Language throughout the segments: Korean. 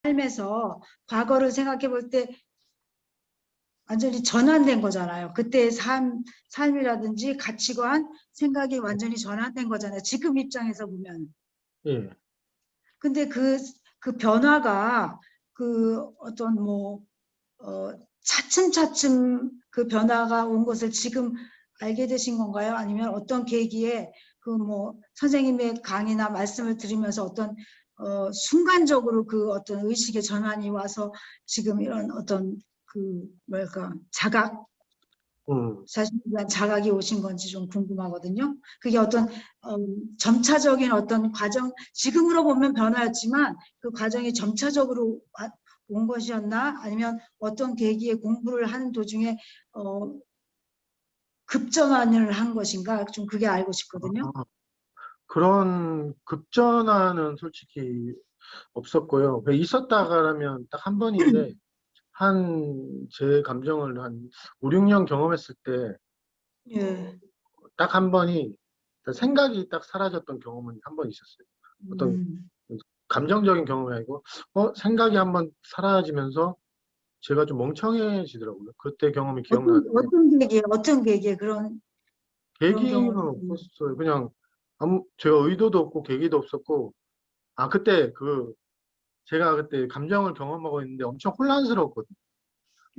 삶에서 과거를 생각해 볼 때 완전히 전환된 거잖아요. 그때의 삶이라든지 가치관, 생각이 완전히 전환된 거잖아요. 지금 입장에서 보면. 예. 근데 그 변화가 그 어떤 차츰차츰 그 변화가 온 것을 지금 알게 되신 건가요? 아니면 어떤 계기에 선생님의 강의나 말씀을 들으면서 어떤 순간적으로 그 어떤 의식의 전환이 와서 지금 이런 어떤 자각, 자신에 대한 자각이 오신 건지 좀 궁금하거든요. 그게 어떤 점차적인 어떤 과정, 지금으로 보면 변화였지만 그 과정이 점차적으로 온 것이었나? 아니면 어떤 계기에 공부를 하는 도중에 급전환을 한 것인가? 좀 그게 알고 싶거든요. 그런 급전환은 솔직히 없었고요. 있었다가라면 딱 한 번인데 제 감정을 한 5, 6년 경험했을 때 예. 딱 한 번이 생각이 딱 사라졌던 경험은 한 번 있었어요. 어떤 감정적인 경험이 아니고 생각이 한 번 사라지면서 제가 좀 멍청해지더라고요. 그때 경험이 기억나는데 어떤 계기에 그런 계기는 경우는 없었어요. 그냥 제가 의도도 없고 계기도 없었고 그때 제가 그때 감정을 경험하고 있는데 엄청 혼란스러웠거든요.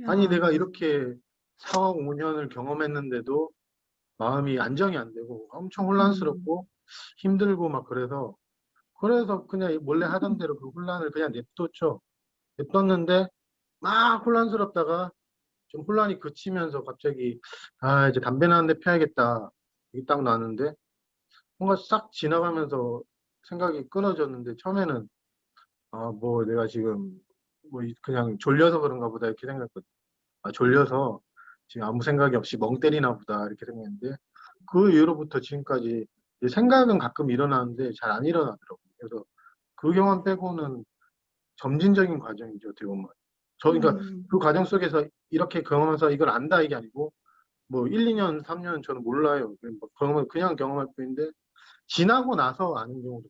아니 내가 이렇게 4억 5년을 경험했는데도 마음이 안정이 안 되고 엄청 혼란스럽고 힘들고 막 그래서 그냥 원래 하던 대로 그 혼란을 그냥 냅뒀죠. 냅뒀는데 막 혼란스럽다가 좀 혼란이 그치면서 갑자기 이제 담배나 한 대 피워야겠다. 이게 딱 나는데 뭔가 싹 지나가면서 생각이 끊어졌는데 처음에는 내가 지금 그냥 졸려서 그런가 보다 이렇게 생각했거든요. 졸려서 지금 아무 생각이 없이 멍 때리나 보다 이렇게 생각했는데 그 이후로부터 지금까지 생각은 가끔 일어나는데 잘 안 일어나더라고요. 그래서 그 경험 빼고는 점진적인 과정이죠, 어떻게 보면. 그러니까 그 과정 속에서 이렇게 경험해서 이걸 안다 이게 아니고 1, 2년, 3년 저는 몰라요. 그냥 경험할 뿐인데 지나고 나서 아는 경우도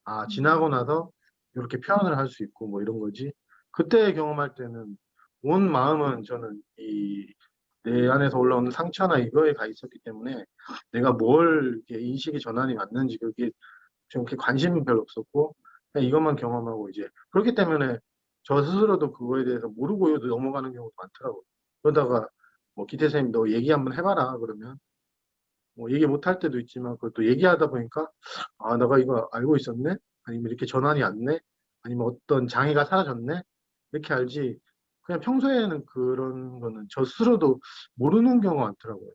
많아요. 지나고 나서 이렇게 표현을 할 수 있고 이런 거지. 그때 경험할 때는 온 마음은 저는 내 안에서 올라오는 상처나 이거에 가 있었기 때문에 내가 뭘 이렇게 인식의 전환이 왔는지 그게 좀 이렇게 관심이 별로 없었고 그냥 이것만 경험하고 이제 그렇기 때문에 저 스스로도 그거에 대해서 모르고 넘어가는 경우도 많더라고요. 그러다가 기태 선생님 너 얘기 한번 해봐라 그러면 얘기 못할 때도 있지만 그것도 얘기하다 보니까 내가 이거 알고 있었네? 아니면 이렇게 전환이 왔네? 아니면 어떤 장애가 사라졌네? 이렇게 알지 그냥 평소에는 그런 거는 저 스스로도 모르는 경우가 많더라고요.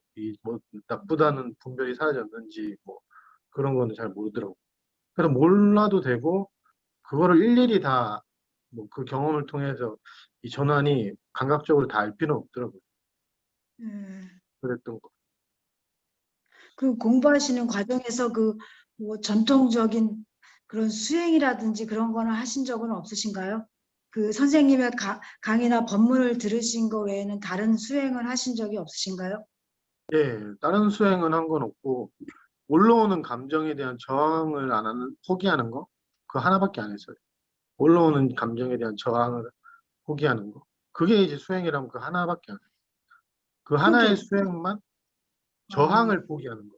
나쁘다는 분별이 사라졌는지 그런 거는 잘 모르더라고요. 그래서 몰라도 되고 그거를 일일이 다 그 경험을 통해서 이 전환이 감각적으로 다 알 필요는 없더라고요. 그랬던 거. 그 공부하시는 과정에서 전통적인 그런 수행이라든지 그런 거는 하신 적은 없으신가요? 그 선생님의 강의나 법문을 들으신 거 외에는 다른 수행을 하신 적이 없으신가요? 예, 다른 수행은 한 건 없고 올라오는 감정에 대한 저항을 안 하는 포기하는 거 그 하나밖에 안 했어요. 올라오는 감정에 대한 저항을 포기하는 거 그게 이제 수행이라면 그 하나밖에 안 해요. 그 하나의 수행만 저항을 포기하는 거.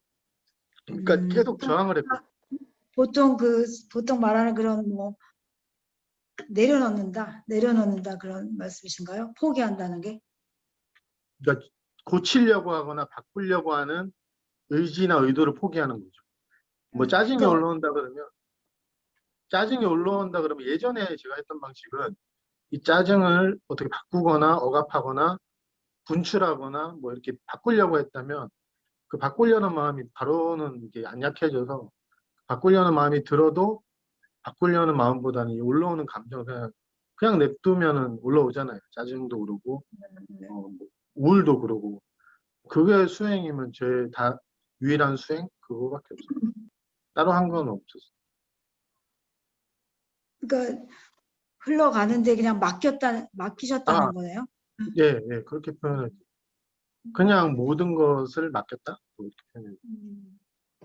그러니까 계속 저항을 했고 보통 말하는 그런 내려놓는다 그런 말씀이신가요? 포기한다는 게? 그러니까 고치려고 하거나 바꾸려고 하는 의지나 의도를 포기하는 거죠. 짜증이 올라온다 그러면 예전에 제가 했던 방식은 이 짜증을 어떻게 바꾸거나 억압하거나 분출하거나 이렇게 바꾸려고 했다면 그 바꾸려는 마음이 바로는 이게 안 약해져서 바꾸려는 마음이 들어도 바꾸려는 마음보다는 이 올라오는 감정 그냥 냅두면은 올라오잖아요. 짜증도 그러고 우울도 그러고 그게 수행이면 제 유일한 수행 그거밖에 없어요. 따로 한 건 없었어요. 그러니까 흘러가는데 그냥 맡기셨다는 거네요? 예, 그렇게 표현하지. 그냥 모든 것을 맡겼다? 그렇게 표현해요.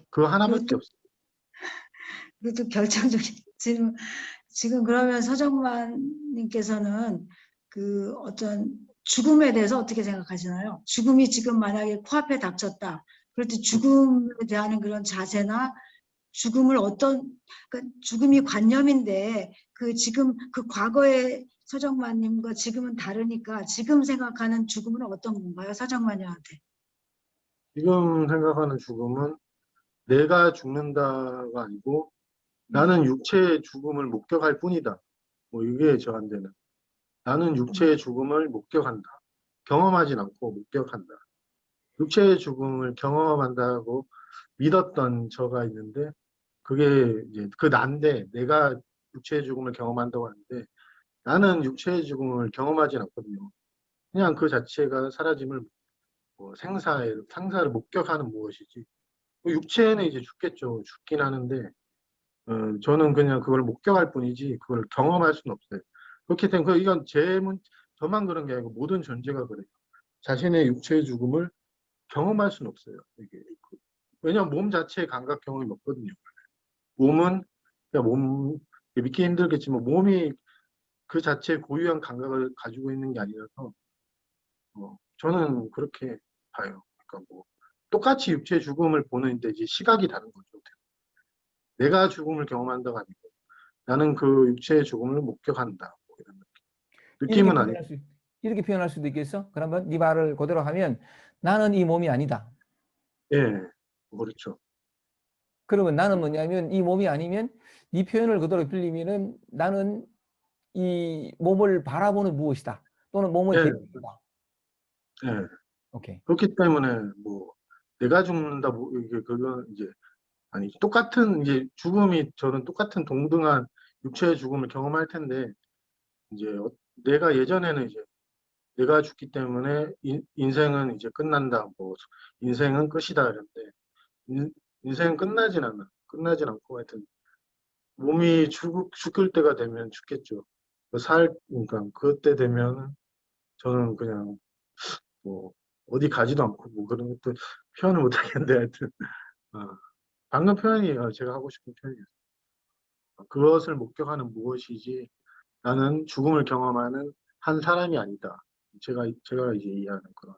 그 하나밖에 없어요. 그것도 결정적인 질문. 지금 그러면 서정만님께서는 그 어떤 죽음에 대해서 어떻게 생각하시나요? 죽음이 지금 만약에 코앞에 닥쳤다. 그럴 때 죽음에 대한 그런 자세나 죽음을 그러니까 죽음이 관념인데 그 지금 그 과거의 서정만님과 지금은 다르니까 지금 생각하는 죽음은 어떤 건가요? 서정만님한테. 지금 생각하는 죽음은 내가 죽는다가 아니고 네. 나는 육체의 죽음을 목격할 뿐이다. 뭐 이게 저한테는 나는 육체의 죽음을 목격한다. 경험하진 않고 목격한다. 육체의 죽음을 경험한다고 믿었던 저가 있는데 그게 이제 그 난데 내가 육체의 죽음을 경험한다고 하는데 나는 육체의 죽음을 경험하진 않거든요. 그냥 그 자체가 사라짐을 뭐 상사를 목격하는 무엇이지. 그 육체는 이제 죽겠죠. 죽긴 하는데 저는 그냥 그걸 목격할 뿐이지 그걸 경험할 수는 없어요. 그렇기 때문에 이건 저만 그런 게 아니고 모든 존재가 그래요. 자신의 육체의 죽음을 경험할 수는 없어요. 이게 왜냐하면 몸 자체의 감각 경험이 없거든요. 몸은 그냥 믿기 힘들겠지만 몸이 그 자체의 고유한 감각을 가지고 있는 게 아니라서 저는 그렇게 봐요. 그러니까 뭐 똑같이 육체의 죽음을 보는데 이제 시각이 다른 거죠. 내가 죽음을 경험한다가 아니고 나는 그 육체의 죽음을 목격한다. 뭐 이런 이렇게 느낌은 아니고. 표현할 수, 이렇게 표현할 수도 있겠어? 그러면 네 말을 그대로 하면 나는 이 몸이 아니다. 예, 그렇죠. 그러면 나는 뭐냐면 이 몸이 아니면 네 표현을 그대로 빌리면은 나는 이 몸을 바라보는 무엇이다. 또는 몸의 예, 대상이다. 예. 오케이. 그렇기 때문에 뭐 내가 죽는다 뭐 이게 그건 이제 아니 똑같은 이제 죽음이 저는 똑같은 동등한 육체의 죽음을 경험할 텐데 이제 내가 예전에는 이제 내가 죽기 때문에 인생은 이제 끝난다 뭐 인생은 끝이다 이랬는데 인생은 끝나진 않고 하여튼 몸이 죽을 때가 되면 죽겠죠. 그러니까 그때 되면 저는 그냥 뭐 어디 가지도 않고 뭐 그런 것도 표현을 못 하겠는데 하여튼 방금 표현이 제가 하고 싶은 표현이었어요. 그것을 목격하는 무엇이지 나는 죽음을 경험하는 한 사람이 아니다. 제가 이제 이해하는 그런.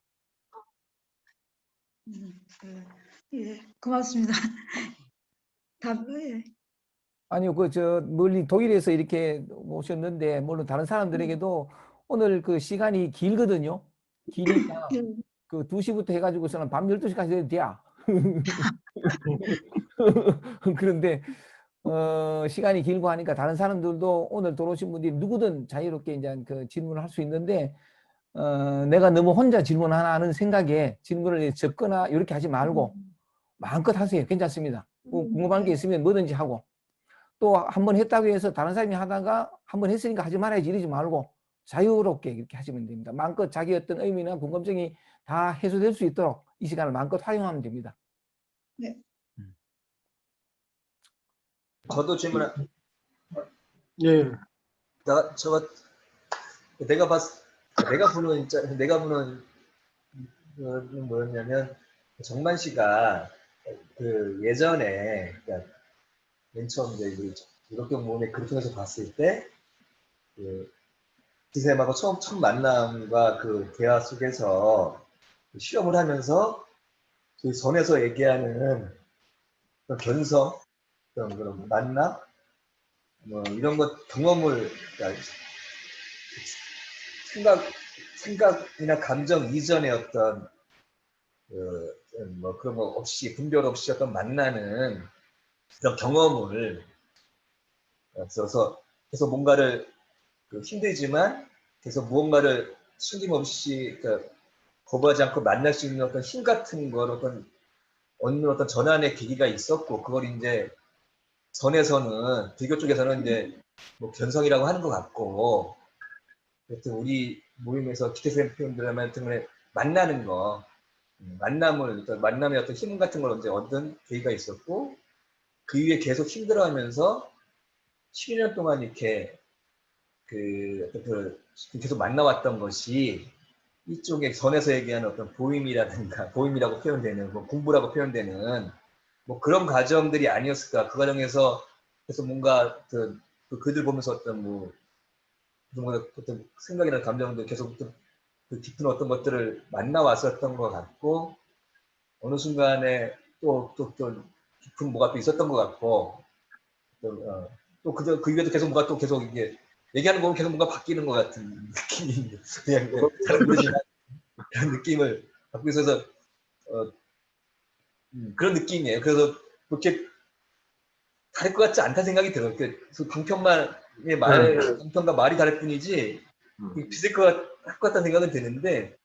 네. 예, 고맙습니다. 답, 예. 아니요, 멀리 독일에서 이렇게 오셨는데, 물론 다른 사람들에게도 오늘 그 시간이 길거든요. 기니까 그 2시부터 해가지고서는 밤 12시까지 해도 돼야. 그런데, 시간이 길고 하니까 다른 사람들도 오늘 들어오신 분들이 누구든 자유롭게 이제 그 질문을 할 수 있는데, 내가 너무 혼자 질문하는 생각에 질문을 적거나 이렇게 하지 말고 마음껏 하세요. 괜찮습니다. 궁금한 게 있으면 뭐든지 하고. 또 한 번 했다고 해서 다른 사람이 하다가 한 번 했으니까 하지 말아야지 이러지 말고 자유롭게 이렇게 하시면 됩니다. 마음껏 자기 어떤 의미나 궁금증이 다 해소될 수 있도록 이 시간을 마음껏 활용하면 됩니다. 네. 저도 질문. 예. 내가 보는 뭐였냐면 정만 씨가 그 예전에 그러니까 맨 처음 이제 이렇게 몸에 그룹통에서 봤을 때 그 기쌤하고 첫 만남과 그 대화 속에서 실험을 하면서 그 전에서 얘기하는 그런 견성, 그런 만남, 뭐 이런 것 경험을 그러니까 생각이나 감정 이전의 어떤 뭐 그런 거 없이 분별 없이 어떤 만나는 그런 경험을 그래서 뭔가를 힘들지만 계속 무언가를 숨김없이 거부하지 않고 만날 수 있는 어떤 힘 같은 걸 얻는 어떤 전환의 계기가 있었고 그걸 이제 전에서는 불교 쪽에서는 이제 뭐 견성이라고 하는 것 같고 하여튼 우리 모임에서 기태쌤 표현들하면 때문에 만나는 거 만남의 어떤 힘 같은 걸 이제 얻은 계기가 있었고 그 이후에 계속 힘들어하면서 12년 동안 이렇게 계속 만나왔던 것이 이쪽에 전에서 얘기하는 어떤 보임이라든가 보임이라고 표현되는 뭐 공부라고 표현되는 뭐 그런 과정들이 아니었을까. 그 과정에서 계속 뭔가 그 글들 보면서 어떤 뭐 어떤 생각이나 감정도 계속 그 깊은 어떤 것들을 만나왔었던 것 같고 어느 순간에 또 깊은 뭐가 또 있었던 것 같고 또 그 입에도 계속 뭐가 또 계속 이게 얘기하는 거 보면 계속 뭔가 바뀌는 것 같은 느낌이 그냥 잘은 모르지만 그런 느낌을 갖고 있어서 그런 느낌이에요. 그래서 그렇게 다를 것 같지 않다는 생각이 들어요. 그 방편만의 방편과 말이 다를 뿐이지 비슷할 것 같다는 생각은 드는데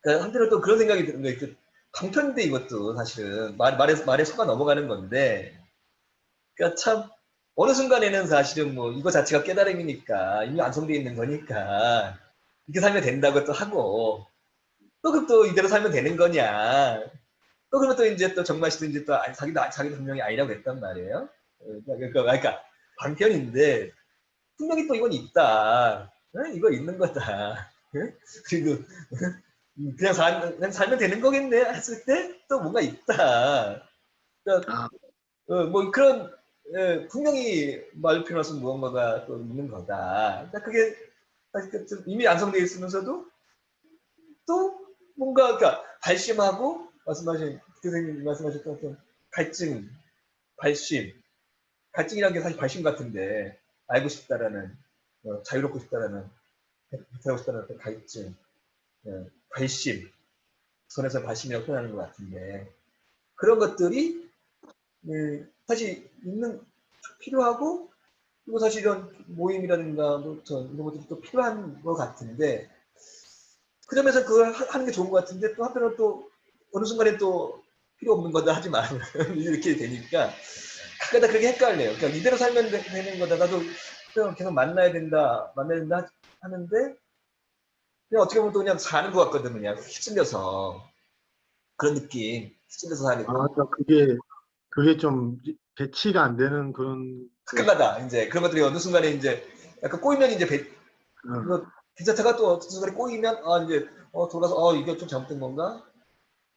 그러니까 한편으로 또 그런 생각이 드는 거예요. 방편인데 이것도 사실은 말에 속아 넘어가는 건데 그러니까 참 어느 순간에는 사실은 뭐 이거 자체가 깨달음이니까 이미 완성되어 있는 거니까 이렇게 살면 된다고 또 하고 또 그럼 또 이대로 살면 되는 거냐 또 그러면 또 이제 또 정말 씨도 이제 또 자기도 분명히 아니라고 했단 말이에요. 그러니까 방편인데 분명히 또 이건 있다. 이거 있는 거다. 그리고 그냥 살면 되는 거겠네 했을 때 또 뭔가 있다. 그러니까 뭐 그런 분명히 말표현할 무언가가 또 있는 거다. 그러니까 그게 사실 좀 이미 완성되어 있으면서도 또 뭔가 그러니까 발심하고 교수님 말씀하셨던 어떤 갈증, 갈증이라는 게 사실 발심 같은데 알고 싶다라는 자유롭고 싶다라는 배우고 싶다는 어떤 갈증, 발심, 손에서 발심이라고 표현하는 것 같은데 그런 것들이 사실 필요하고 그리고 사실 이런 모임이라든가 뭐 이런 것들이 또 필요한 것 같은데 그 점에서 그걸 하는 게 좋은 것 같은데 또 한편으로 또 어느 순간에 또 필요 없는 거다 하지만 이렇게 되니까 가끔 다 그렇게 헷갈려요. 그러니까 이대로 살면 되는 거다. 나도 계속 만나야 된다 하는데 그냥 어떻게 보면 또 그냥 사는 것 같거든 그냥 휩쓸려서 그런 느낌 휩쓸려서 사는 그러니까 그게 좀 배치가 안 되는 그런 가끔가다 이제 그런 것들이 어느 순간에 이제 약간 꼬이면 이제 이거 기차차가 또 어떤 순간에 꼬이면 이제 돌아서 이게 좀 잘못된 건가?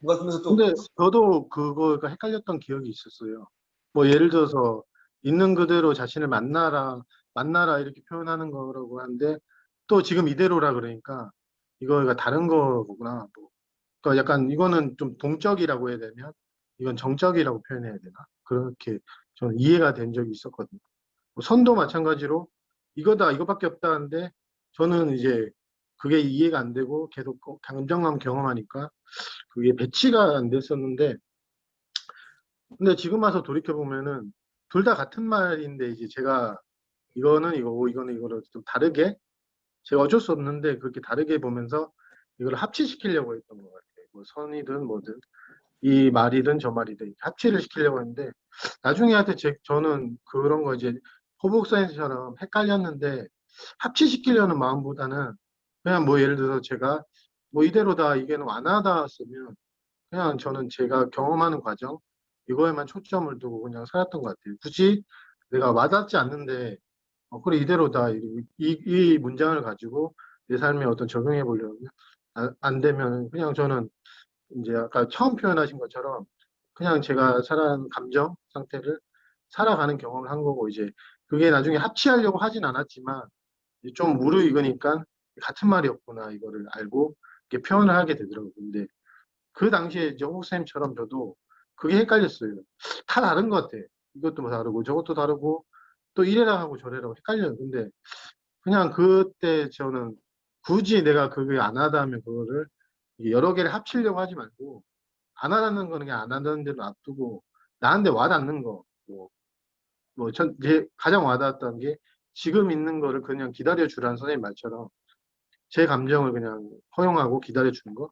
뭔가 그러면서 또 근데 저도 그거가 헷갈렸던 기억이 있었어요. 뭐 예를 들어서 있는 그대로 자신을 만나라 이렇게 표현하는 거라고 하는데 또 지금 이대로라 그러니까 이거가 다른 거구나. 뭐. 그러니까 약간 이거는 좀 동적이라고 해야 되면 이건 정적이라고 표현해야 되나? 그렇게 저는 이해가 된 적이 있었거든요. 뭐 선도 마찬가지로 이거밖에 없다는데 저는 이제 그게 이해가 안 되고 계속 감정만 경험하니까 그게 배치가 안 됐었는데 근데 지금 와서 돌이켜 보면은 둘 다 같은 말인데 이제 제가 이거는 이거고 이거는 이거를 좀 다르게 제가 어쩔 수 없는데 그렇게 다르게 보면서 이걸 합치시키려고 했던 것 같아요. 뭐 선이든 뭐든 이 말이든 저 말이든 합치를 시키려고 했는데 나중에 하여튼 저는 그런 거 이제 호복선생처럼 헷갈렸는데 합치시키려는 마음보다는 그냥 뭐 예를 들어서 제가 뭐 이대로다 이게는 완화다 쓰면 그냥 저는 제가 경험하는 과정 이거에만 초점을 두고 그냥 살았던 것 같아요. 굳이 내가 와닿지 않는데 그래 이대로다 이 문장을 가지고 내 삶에 어떤 적용해 보려면 안 되면 그냥 저는 이제 아까 처음 표현하신 것처럼 그냥 제가 살아가는 감정 상태를 살아가는 경험을 한 거고 이제 그게 나중에 합치하려고 하진 않았지만 이제 좀 무르익으니까 같은 말이었구나 이거를 알고 이렇게 표현을 하게 되더라고요. 근데 그 당시에 이제 호쌤처럼 저도 그게 헷갈렸어요. 다 다른 것 같아. 이것도 뭐 다르고 저것도 다르고 또 이래라 하고 저래라고 헷갈려요. 근데 그냥 그때 저는 굳이 내가 그게 안 하다 하면 그거를 여러 개를 합치려고 하지 말고 안 하는 거는 그냥 안 하는 대로 놔두고 나한테 와닿는 거 이제 가장 와닿았던 게 지금 있는 거를 그냥 기다려주라는 선생님 말처럼 제 감정을 그냥 허용하고 기다려주는 거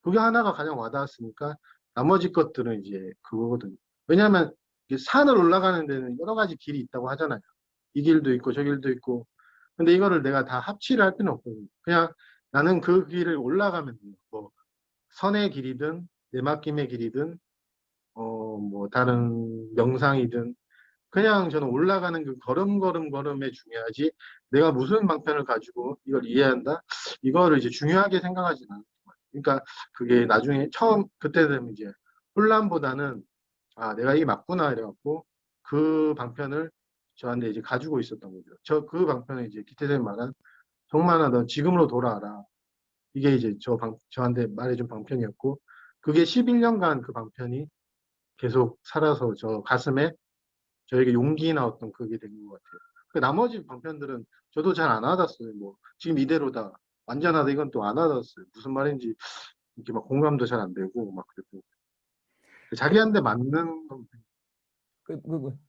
그게 하나가 가장 와닿았으니까 나머지 것들은 이제 그거거든요. 왜냐하면 산을 올라가는 데는 여러 가지 길이 있다고 하잖아요. 이 길도 있고 저 길도 있고 근데 이거를 내가 다 합치를 할 필요는 없거든요. 그냥 나는 그 길을 올라가면 돼요. 뭐 선의 길이든 내맡김의 길이든 뭐 다른 명상이든 그냥 저는 올라가는 그 걸음에 중요하지 내가 무슨 방편을 가지고 이걸 이해한다? 이거를 이제 중요하게 생각하지는 않는 거예요. 그러니까 그게 나중에 그때 되면 이제 혼란보다는 내가 이게 맞구나 이래갖고 그 방편을 저한테 이제 가지고 있었던 거죠. 저 그 방편에 이제 기태쌤이 말한 정만아 너 지금으로 돌아와라. 이게 이제 저한테 말해준 방편이었고 그게 11년간 그 방편이 계속 살아서 저 가슴에 저에게 용기나 어떤 그게 된 것 같아요. 그 나머지 방편들은 저도 잘 안 와닿았어요. 뭐 지금 이대로다 완전하다 이건 또 안 와닿았어요. 무슨 말인지 이렇게 막 공감도 잘 안 되고 막 그랬고 자기한테 맞는 건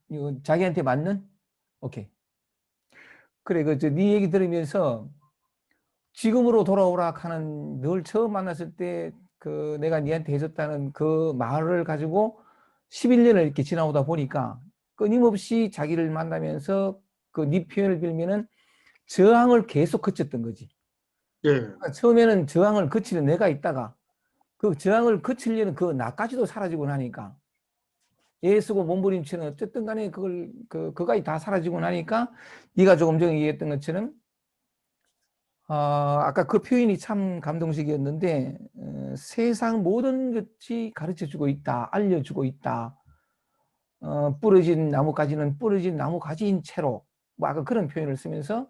이거 자기한테 맞는? 오케이. 그래, 네 얘기 들으면서 지금으로 돌아오라 하는 늘 처음 만났을 때 내가 니한테 해줬다는 그 말을 가지고 11년을 이렇게 지나오다 보니까 끊임없이 자기를 만나면서 네 표현을 빌면은 저항을 계속 거쳤던 거지. 예, 그러니까 처음에는 저항을 거치는 내가 있다가 그 저항을 거치려는 그 나까지도 사라지고 나니까 애쓰고 몸부림치는 어쨌든 간에 그거까지 다 사라지고 나니까 네가 조금 전에 얘기했던 것처럼 아까 그 표현이 참 감동적이었는데 세상 모든 것이 가르쳐주고 있다, 알려주고 있다. 부러진 나무가지는 부러진 나무가지인 채로 뭐 아까 그런 표현을 쓰면서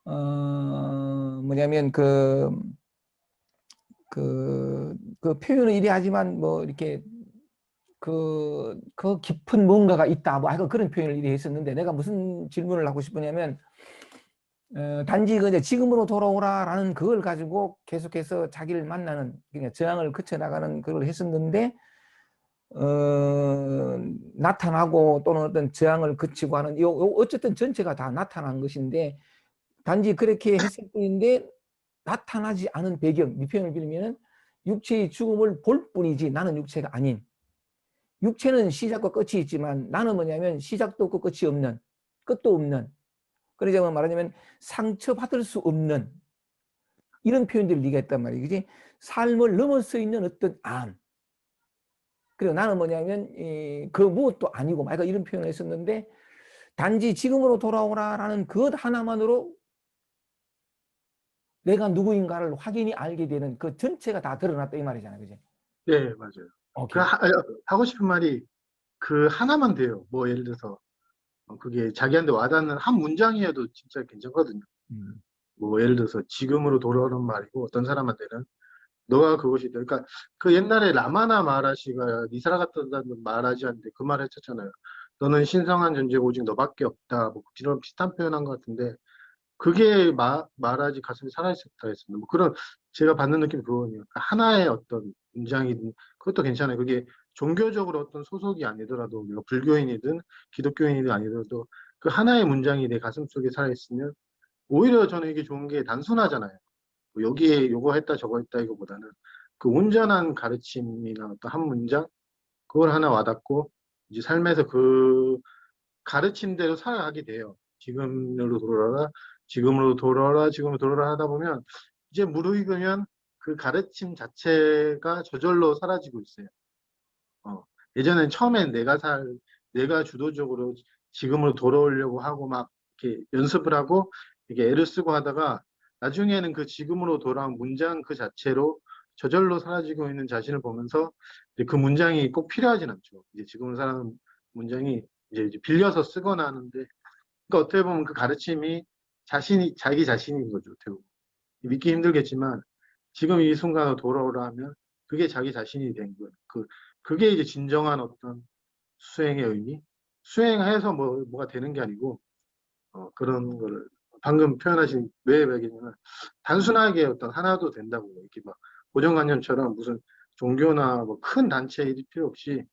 뭐냐면 그 표현은 이래 하지만 뭐 이렇게 그 깊은 뭔가가 있다 뭐 아까 그런 표현을 이래 했었는데 내가 무슨 질문을 하고 싶으냐면 단지 이제 지금으로 돌아오라라는 그걸 가지고 계속해서 자기를 만나는 그러니까 저항을 거쳐 나가는 그걸 했었는데 나타나고 또는 어떤 저항을 거치고 하는 어쨌든 전체가 다 나타난 것인데 단지 그렇게 했을 뿐인데 나타나지 않은 배경 이 표현을 빌면은 육체의 죽음을 볼 뿐이지 나는 육체가 아닌 육체는 시작과 끝이 있지만 나는 뭐냐면 시작도 없고 끝이 없는 끝도 없는 그러자면 말하자면 상처받을 수 없는 이런 표현들을 네가 했단 말이야. 그지? 삶을 넘어서 있는 어떤 안. 그리고 나는 뭐냐면 그 무엇도 아니고 막 이런 표현을 했었는데 단지 지금으로 돌아오라라는 그것 하나만으로 내가 누구인가를 확인히 알게 되는 그 전체가 다 드러났다 이 말이잖아. 그지? 예, 맞아요. 오케이. 하고 싶은 말이 그 하나만 돼요. 뭐 예를 들어서 그게 자기한테 와닿는 한 문장이어도 진짜 괜찮거든요. 뭐 예를 들어서 지금으로 돌아오는 말이고 어떤 사람한테는 너가 그것이 돼. 그러니까 그 옛날에 라마나 마하라시가 니사라 같다는 말하지 않는데 그 말을 했었잖아요. 너는 신성한 존재고 오직 너밖에 없다. 뭐 이런 비슷한 표현한 것 같은데 그게 말하지 가슴이 살아있었다 했습니다. 뭐 그런 제가 받는 느낌이 그거거든요. 그러니까 하나의 어떤 문장이 그것도 괜찮아요. 그게 종교적으로 어떤 소속이 아니더라도 내가 불교인이든 기독교인이든 아니더라도 그 하나의 문장이 내 가슴 속에 살아있으면 오히려 저는 이게 좋은 게 단순하잖아요. 뭐 여기에 요거 했다 저거 했다 이거보다는 그 온전한 가르침이나 어떤 한 문장 그걸 하나 와닿고 이제 삶에서 그 가르침대로 살아가게 돼요. 지금으로 돌아라, 지금으로 돌아라, 지금으로 돌아라 하다 보면 이제 무르익으면 그 가르침 자체가 저절로 사라지고 있어요. 예전엔 처음엔 내가 주도적으로 지금으로 돌아오려고 하고 막 이렇게 연습을 하고 이게 애를 쓰고 하다가 나중에는 그 지금으로 돌아온 문장 그 자체로 저절로 사라지고 있는 자신을 보면서 이제 그 문장이 꼭 필요하진 않죠. 이제 지금으로 살아가는 문장이 이제 빌려서 쓰거나 하는데, 그러니까 어떻게 보면 그 가르침이 자기 자신인 거죠. 어떻게 보면. 믿기 힘들겠지만 지금 이 순간으로 돌아오라 하면 그게 자기 자신이 된 거예요. 그게 이제 진정한 어떤 수행의 의미? 수행해서 뭐가 되는 게 아니고, 그런 거를 방금 표현하신 왜 왜냐면 단순하게 어떤 하나도 된다고 이렇게 막 고정관념처럼 무슨 종교나 뭐 큰 단체일 필요 없이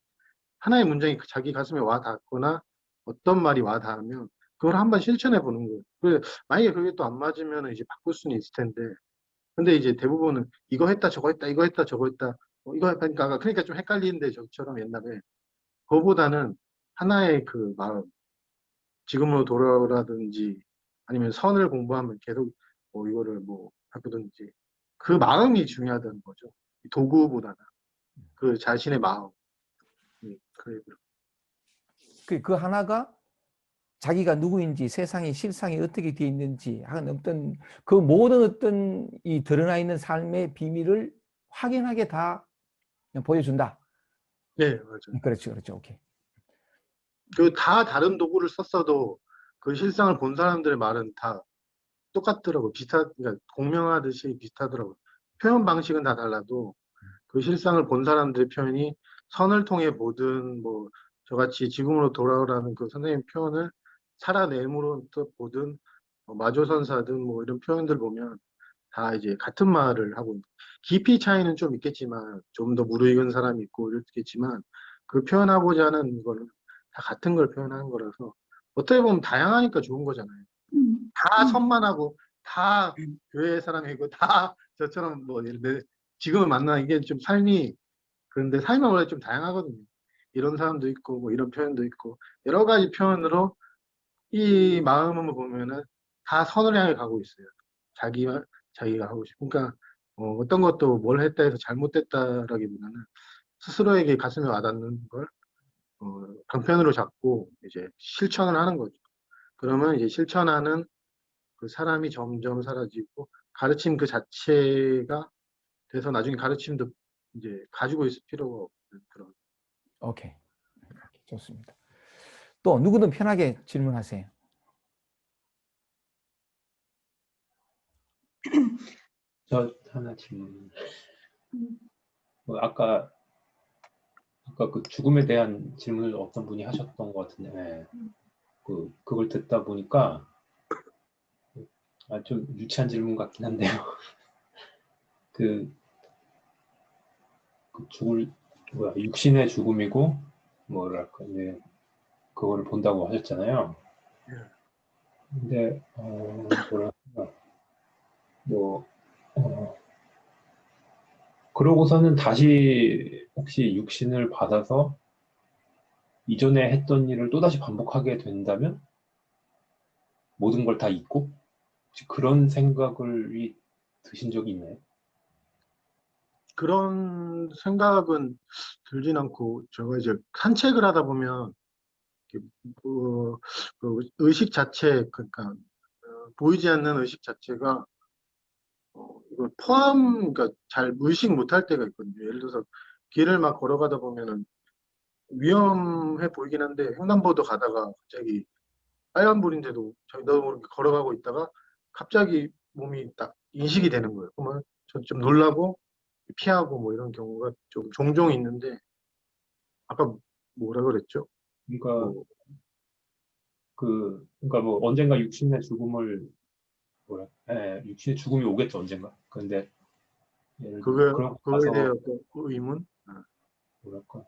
하나의 문장이 자기 가슴에 와 닿거나 어떤 말이 와 닿으면 그걸 한번 실천해 보는 거예요. 만약에 그게 또 안 맞으면 이제 바꿀 수는 있을 텐데, 근데 이제 대부분은 이거 했다 저거 했다 이거 했다 저거 했다 이거 했다니까 그러니까 좀 헷갈리는데 저처럼 옛날에 그거보다는 하나의 그 마음 지금으로 돌아오라든지 아니면 선을 공부하면 계속 뭐 이거를 뭐 바꾸든지 그 마음이 중요하다는 거죠. 도구보다는 그 자신의 마음. 그래. 그 하나가 자기가 누구인지 세상의 실상이 어떻게 되어 있는지 하는 어떤 그 모든 어떤 이 드러나 있는 삶의 비밀을 확연하게 다 그냥 보여준다. 네, 맞아요. 그렇죠, 그렇죠. 오케이. 그 다 다른 도구를 썼어도 그 실상을 본 사람들의 말은 다 똑같더라고. 그러니까 공명하듯이 비슷하더라고. 표현 방식은 다 달라도 그 실상을 본 사람들의 표현이 선을 통해 보든 뭐 저같이 지금으로 돌아오라는 그 선생님 표현을 살아내므로 또 보든 뭐 마조선사든 뭐 이런 표현들 보면 다 이제 같은 말을 하고 깊이 차이는 좀 있겠지만 좀 더 무르익은 사람이 있고 이렇겠지만 그 표현하고자 하는 거는 다 같은 걸 표현하는 거라서 어떻게 보면 다양하니까 좋은 거잖아요. 다 선만하고 다 교회 사람이고 다 저처럼 뭐 예를 들어 지금은 만나 이게 좀 삶이 그런데 삶은 원래 좀 다양하거든요. 이런 사람도 있고 뭐 이런 표현도 있고 여러 가지 표현으로 이 마음을 보면은 다 선을 향해 가고 있어요. 자기가 하고 싶고 그러니까 어떤 것도 뭘 했다 해서 잘못됐다라기보다는 스스로에게 가슴에 와닿는 걸 강편으로 잡고 이제 실천을 하는 거죠. 그러면 이제 실천하는 그 사람이 점점 사라지고 가르침 그 자체가 돼서 나중에 가르침도 이제 가지고 있을 필요가 없는 그런. 오케이. 좋습니다. 또 누구든 편하게 질문하세요. 저 하나 질문. 아까 그 죽음에 대한 질문을 어떤 분이 하셨던 것 같은데, 예. 그걸 듣다 보니까 좀 유치한 질문 같긴 한데요. 그 육신의 죽음이고 뭐랄까 이제 그거를 본다고 하셨잖아요. 근데 뭐랄까 그러고서는 다시 혹시 육신을 받아서 이전에 했던 일을 또다시 반복하게 된다면 모든 걸 다 잊고 혹시 그런 생각을 드신 적이 있나요? 그런 생각은 들진 않고 제가 이제 산책을 하다 보면 이렇게 그 의식 자체 그러니까 보이지 않는 의식 자체가 이걸 그러니까 잘 의식 못할 때가 있거든요. 예를 들어서 길을 막 걸어가다 보면은 위험해 보이긴 한데 횡단보도 가다가 갑자기 빨간불인데도 저도 모르게 걸어가고 있다가 갑자기 몸이 딱 인식이 되는 거예요. 그러면 좀 놀라고 피하고 뭐 이런 경우가 좀 종종 있는데 아까 뭐라 그랬죠? 그러니까 뭐 그러니까 뭐 언젠가 육신의 죽음을 육신의 죽음이 오겠죠 언젠가. 그런데 예를 들어 그러고 그거에 대한 나서 어떤 의문? 뭐랄까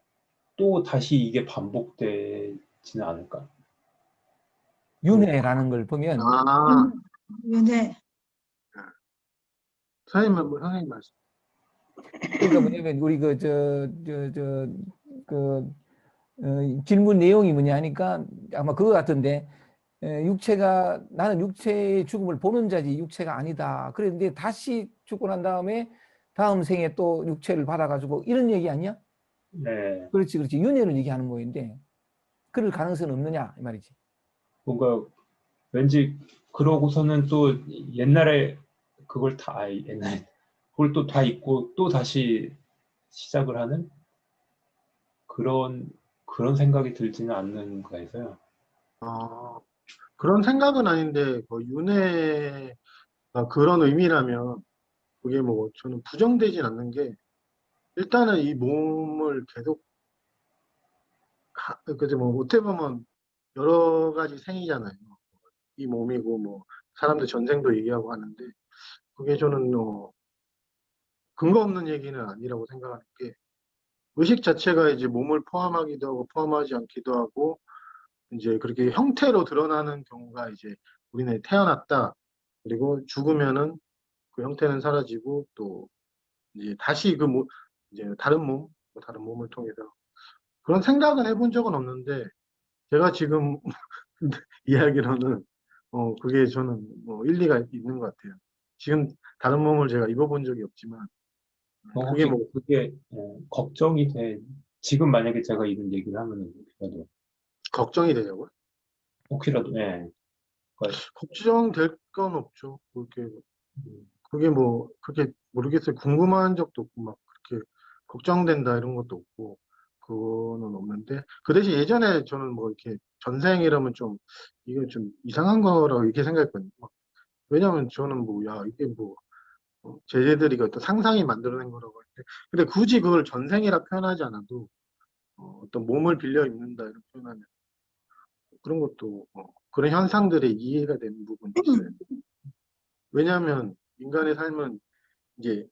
또 다시 이게 반복되지는 않을까? 윤회라는 걸 보면 아, 네. 선생님 말씀. 그러니까 뭐냐면 우리 질문 내용이 뭐냐 하니까 아마 그거 같은데 나는 육체의 죽음을 보는 자지 육체가 아니다. 그런데 다시 죽고 난 다음에 다음 생에 또 육체를 받아가지고 이런 얘기 아니야? 네, 그렇지. 윤회를 얘기하는 거인데 그럴 가능성은 없느냐 이 말이지. 뭔가 왠지 그러고서는 또 옛날에 옛날에 그걸 또 다 잊고 또 다시 시작을 하는 그런 생각이 들지는 않는 거가 있어요. 아, 그런 생각은 아닌데 윤회가 그런 의미라면 그게 뭐 저는 부정되진 않는 게 일단은 이 몸을 계속 그죠 뭐 어떻게 보면 여러 가지 생이잖아요. 이 몸이고 뭐 사람들 전생도 얘기하고 하는데 그게 저는 근거 없는 얘기는 아니라고 생각하는 게 의식 자체가 이제 몸을 포함하기도 하고 포함하지 않기도 하고 이제 그렇게 형태로 드러나는 경우가 이제 우리는 태어났다 그리고 죽으면은 그 형태는 사라지고 또 이제 다시 이제 다른 몸을 통해서 그런 생각은 해본 적은 없는데 제가 지금 이야기로는 그게 저는 뭐 일리가 있는 것 같아요. 지금 다른 몸을 제가 입어본 적이 없지만 그게 혹시 뭐 그게 걱정이 돼? 지금 만약에 제가 이런 얘기를 하면은 걱정이 되냐고요? 혹시라도 그러니까, 걱정될 건 없죠. 음, 그게 뭐 그렇게 모르겠어요. 궁금한 적도 없고 막 그렇게 걱정된다 이런 것도 없고 그거는 없는데 그 대신 예전에 저는 뭐 이렇게 전생 이러면 좀 이거 좀 이상한 거라고 이렇게 생각했거든요. 왜냐면 저는 뭐 야 이게 뭐 제자들이 어떤 상상이 만들어낸 거라고 하는데 근데 굳이 그걸 전생이라 표현하지 않아도 어떤 몸을 빌려 입는다 이런 표현하면 그런 것도 그런 현상들의 이해가 되는 부분이 있어요. 왜냐하면 인간의 삶은 이제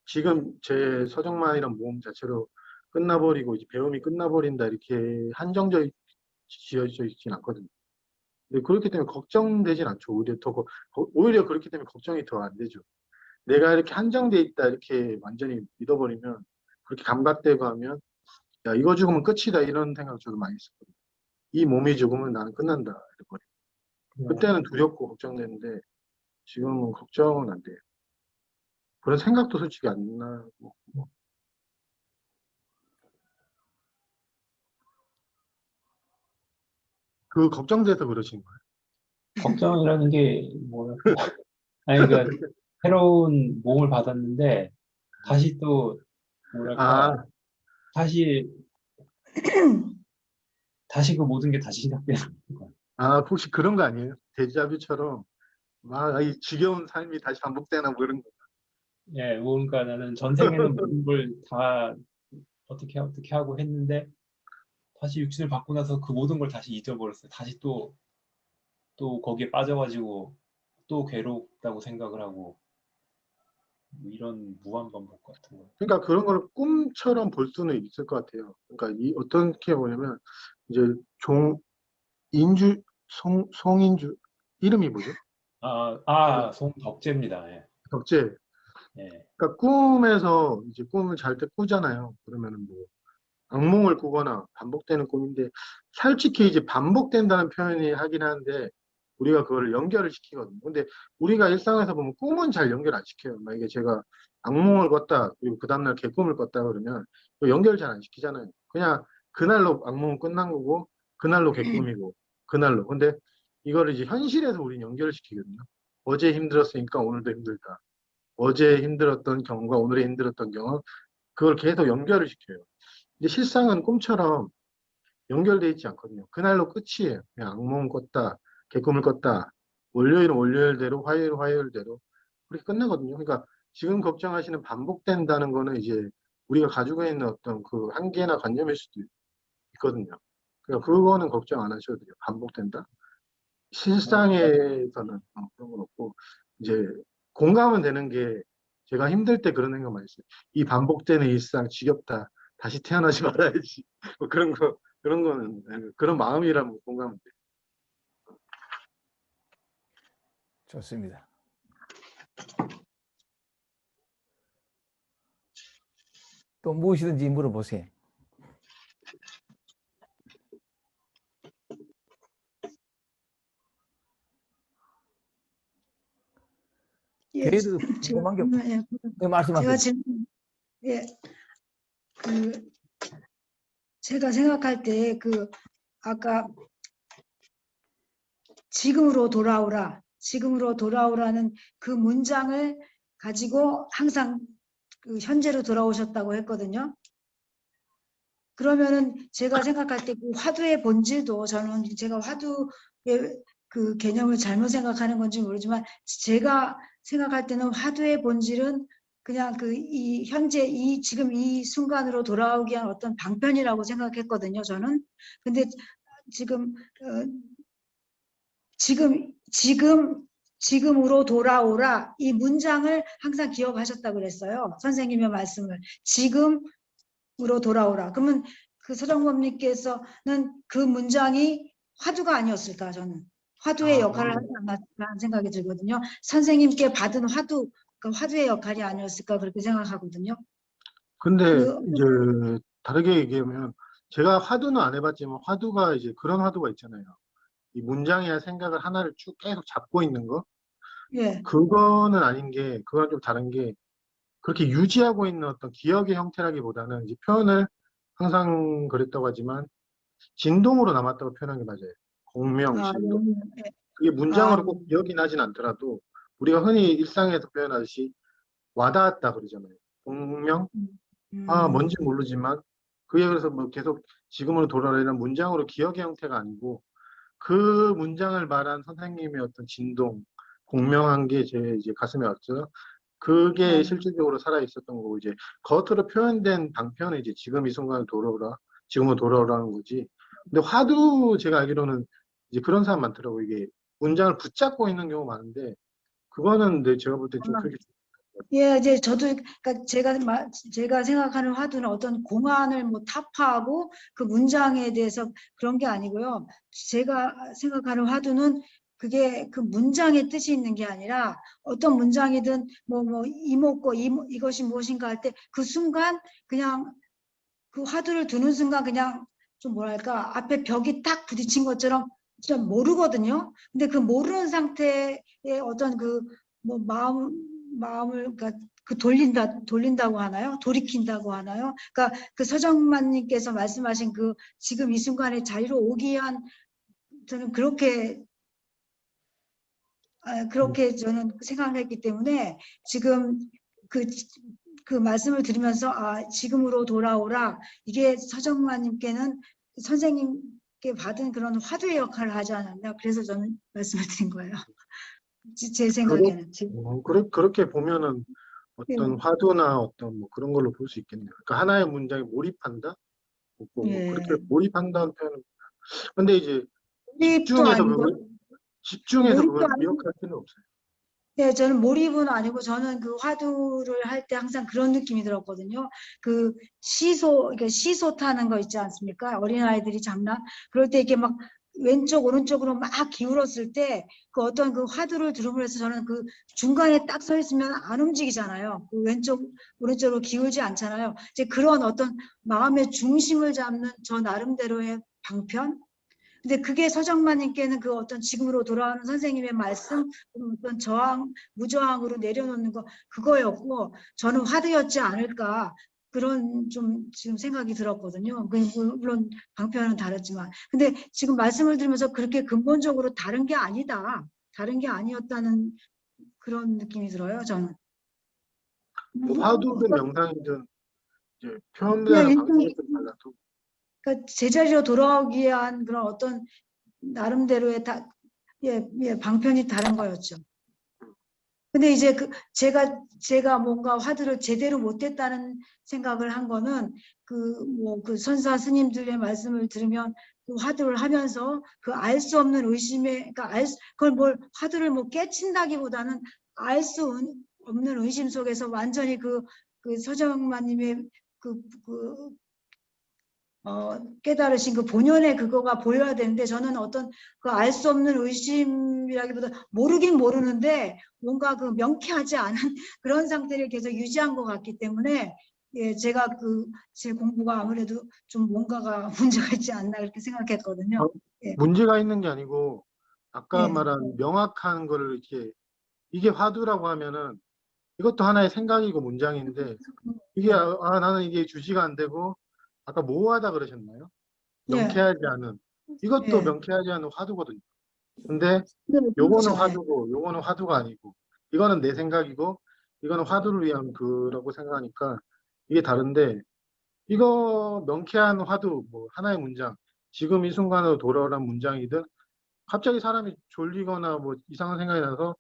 지금 제 서정만이란 모험 자체로 끝나버리고 이제 배움이 끝나버린다 이렇게 한정적 지어져 있진 않거든요. 근데 그렇기 때문에 걱정되진 않죠. 오히려 그렇기 때문에 걱정이 더 안 되죠. 내가 이렇게 한정돼 있다 이렇게 완전히 믿어버리면 그렇게 감각되고 하면 야 이거 죽으면 끝이다 이런 생각 저도 많이 했었거든요. 이 몸이 죽으면 나는 끝난다 이래버리고 그때는 두렵고 걱정되는데 지금은 걱정은 안 돼요. 그런 생각도 솔직히 안 나고 그 걱정돼서 그러신 거예요? 걱정이라는 게 뭐랄까. 아니, 그러니까 새로운 몸을 받았는데 다시 또 뭐랄까, 아, 다시 그 모든 게 다시 시작되는 거야. 혹시 그런 거 아니에요? 데자뷰처럼 막 이 지겨운 삶이 다시 반복되나 뭐 이런 거. 예, 뭔가 나는 전생에는 모든 걸 다 어떻게 하고 했는데 다시 육신을 받고 나서 그 모든 걸 다시 잊어버렸어요. 다시 또 거기에 빠져가지고 또 괴롭다고 생각을 하고 뭐 이런 무한 반복 같은 거. 그러니까 그런 걸 꿈처럼 볼 수는 있을 것 같아요. 그러니까 이 어떻게 보냐면 이제 인주 송인주 이름이 뭐죠? 송덕재입니다. 예. 덕재. 예. 그러니까 꿈에서 이제 꿈을 잘 때 꾸잖아요. 그러면은 뭐 악몽을 꾸거나 반복되는 꿈인데 솔직히 이제 반복된다는 표현이 하긴 하는데 우리가 그걸 연결을 시키거든요. 근데 우리가 일상에서 보면 꿈은 잘 연결 안 시켜요. 만약에 제가 악몽을 꿨다 그리고 그 다음날 개꿈을 꿨다 그러면 그 연결 잘 안 시키잖아요. 그냥 그날로 악몽은 끝난 거고 그날로 개꿈이고 그날로. 근데 이거를 이제 현실에서 우리는 연결을 시키거든요. 어제 힘들었으니까 오늘도 힘들다. 어제 힘들었던 경험과 오늘의 힘들었던 경험 그걸 계속 연결을 시켜요. 근데 실상은 꿈처럼 연결돼 있지 않거든요. 그날로 끝이에요. 그냥 악몽 꿨다, 개꿈을 꿨다. 월요일은 월요일대로, 화요일은 화요일대로 그렇게 끝나거든요. 그러니까 지금 걱정하시는 반복된다는 거는 이제 우리가 가지고 있는 어떤 그 한계나 관념일 수도 있거든요. 그러니까 그거는 걱정 안 하셔도 돼요. 반복된다. 실상에서는 그런 건 없고 이제 공감은 되는 게 제가 힘들 때 그런 생각 많이 했어요. 이 반복되는 일상 지겹다. 다시 태어나지 말아야지. 뭐 그런 거는 그런 마음이라면 공감은 돼요. 좋습니다. 또 무엇이든지 물어보세요. 예, 계획도 제가 궁금한 게 예, 네, 말씀하세요. 제가 질문, 예, 그 제가 생각할 때 그 아까 지금으로 돌아오라는 그 문장을 가지고 항상 그 현재로 돌아오셨다고 했거든요. 그러면은 제가 생각할 때 그 화두의 본질도 저는 제가 화두의 그 개념을 잘못 생각하는 건지 모르지만 제가 생각할 때는 화두의 본질은 그냥 그 이 현재 지금 이 순간으로 돌아오기 위한 어떤 방편이라고 생각했거든요. 저는. 근데 지금 지금으로 돌아오라 이 문장을 항상 기억하셨다고 그랬어요. 선생님의 말씀을 지금으로 돌아오라. 그러면 그 서정범님께서는 그 문장이 화두가 아니었을까 저는 화두의 역할을 하지 않았을까 하는 생각이 들거든요. 선생님께 받은 화두 그 화두의 역할이 아니었을까 그렇게 생각하거든요. 근데 그 이제 다르게 얘기하면 제가 화두는 안 해봤지만 화두가 이제 그런 화두가 있잖아요. 이 문장이나 생각을 하나를 쭉 계속 잡고 있는 거. 예. 그거는 아닌 게 그건 좀 다른 게 그렇게 유지하고 있는 어떤 기억의 형태라기보다는 이제 표현을 항상 그랬다고 하지만 진동으로 남았다고 표현한 게 맞아요. 공명, 아, 진동. 예. 그게 아, 문장으로 꼭 기억이 나진 않더라도 우리가 흔히 일상에서 표현하듯이 와닿았다 그러잖아요. 공명? 음, 뭔지 모르지만 그게 그래서 뭐 계속 지금으로 돌아오라는 문장으로 기억의 형태가 아니고 그 문장을 말한 선생님의 어떤 진동, 공명한 게 제 이제 가슴에 왔죠. 그게 실질적으로 살아 있었던 거고 이제 겉으로 표현된 방편은 이제 지금 이 순간에 돌아오라, 지금으로 돌아오라는 거지. 근데 화두 제가 알기로는 이제 그런 사람 많더라고. 이게 문장을 붙잡고 있는 경우 많은데 그거는 근데 제가 볼 때 좀 그렇게 예, 이제 저도 그러니까 제가 생각하는 화두는 어떤 공안을 뭐 타파하고 그 문장에 대해서 그런 게 아니고요. 제가 생각하는 화두는 그게 그 문장의 뜻이 있는 게 아니라 어떤 문장이든 뭐 이목고 이것이 무엇인가 할 때 그 순간 그냥 그 화두를 두는 순간 그냥 좀 뭐랄까 앞에 벽이 딱 부딪힌 것처럼 진짜 모르거든요. 근데 그 모르는 상태의 어떤 그 뭐 마음을 그러니까 그 돌린다고 하나요? 돌이킨다고 하나요? 그러니까 그 서정만님께서 말씀하신 그 지금 이 순간에 자리로 오기 위한 저는 그렇게 저는 생각했기 때문에 지금 그, 그 말씀을 드리면서 지금으로 돌아오라 이게 서정만님께는 선생님께 받은 그런 화두의 역할을 하지 않았나 그래서 저는 말씀을 드린 거예요. 제 생각에는. 그렇게 보면은 예, 어떤 화두나 어떤 뭐 그런 걸로 볼 수 있겠네요. 그러니까 하나의 문장에 몰입한다? 뭐 그렇게 예. 몰입한다는 표현은. 근데 이제 몰입도 아니고 집중해서 몰입도 그걸 아니고 기억할 필요는 없어요. 네, 저는 몰입은 아니고 저는 그 화두를 할 때 항상 그런 느낌이 들었거든요. 그 그러니까 시소 타는 거 있지 않습니까? 어린아이들이 장난. 그럴 때 이렇게 막 왼쪽, 오른쪽으로 막 기울었을 때 그 어떤 그 화두를 들음으로 해서 저는 그 중간에 딱 서 있으면 안 움직이잖아요. 그 왼쪽, 오른쪽으로 기울지 않잖아요. 이제 그런 어떤 마음의 중심을 잡는 저 나름대로의 방편? 근데 그게 서정만님께는 그 어떤 지금으로 돌아오는 선생님의 말씀, 어떤 무저항으로 내려놓는 거, 그거였고, 저는 화두였지 않을까, 그런 좀 지금 생각이 들었거든요. 물론 방편은 다르지만. 근데 지금 말씀을 들으면서 그렇게 근본적으로 다른 게 아니다. 다른 게 아니었다는 그런 느낌이 들어요, 저는. 뭐 화두든 명상이든 이제 그냥 표현하는 일단 방식이 좀 달라도 그러니까 제자리로 돌아오기 위한 그런 어떤 나름대로의 방편이 다른 거였죠. 근데 이제 제가 뭔가 화두를 제대로 못했다는 생각을 한 거는 그 선사 스님들의 말씀을 들으면 그 화두를 하면서 그 알 수 없는 의심에, 그러니까 그걸 뭘 화두를 뭐 깨친다기보다는 알 수 없는 의심 속에서 완전히 그 서정마님의 그 깨달으신 그 본연의 그거가 보여야 되는데 저는 어떤 그 알 수 없는 의심이라기보다 모르긴 모르는데 뭔가 그 명쾌하지 않은 그런 상태를 계속 유지한 것 같기 때문에 예, 제가 제 공부가 아무래도 좀 뭔가가 문제가 있지 않나 그렇게 생각했거든요. 예, 문제가 있는 게 아니고 아까 예, 말한 명확한 거를 이렇게 이게 화두라고 하면은 이것도 하나의 생각이고 문장인데 이게 나는 이게 주시가 안 되고 아까 모호하다 그러셨나요? 예, 명쾌하지 않은 이것도 예. 명쾌하지 않은 화두거든요. 근데 네, 요거는 그렇죠. 예. 화두고 요거는 화두가 아니고 이거는 내 생각이고 이거는 화두를 위한 그라고 생각하니까 이게 다른데 이거 명쾌한 화두 뭐 하나의 문장 지금 이 순간으로 돌아오란 문장이든 갑자기 사람이 졸리거나 뭐 이상한 생각이 나서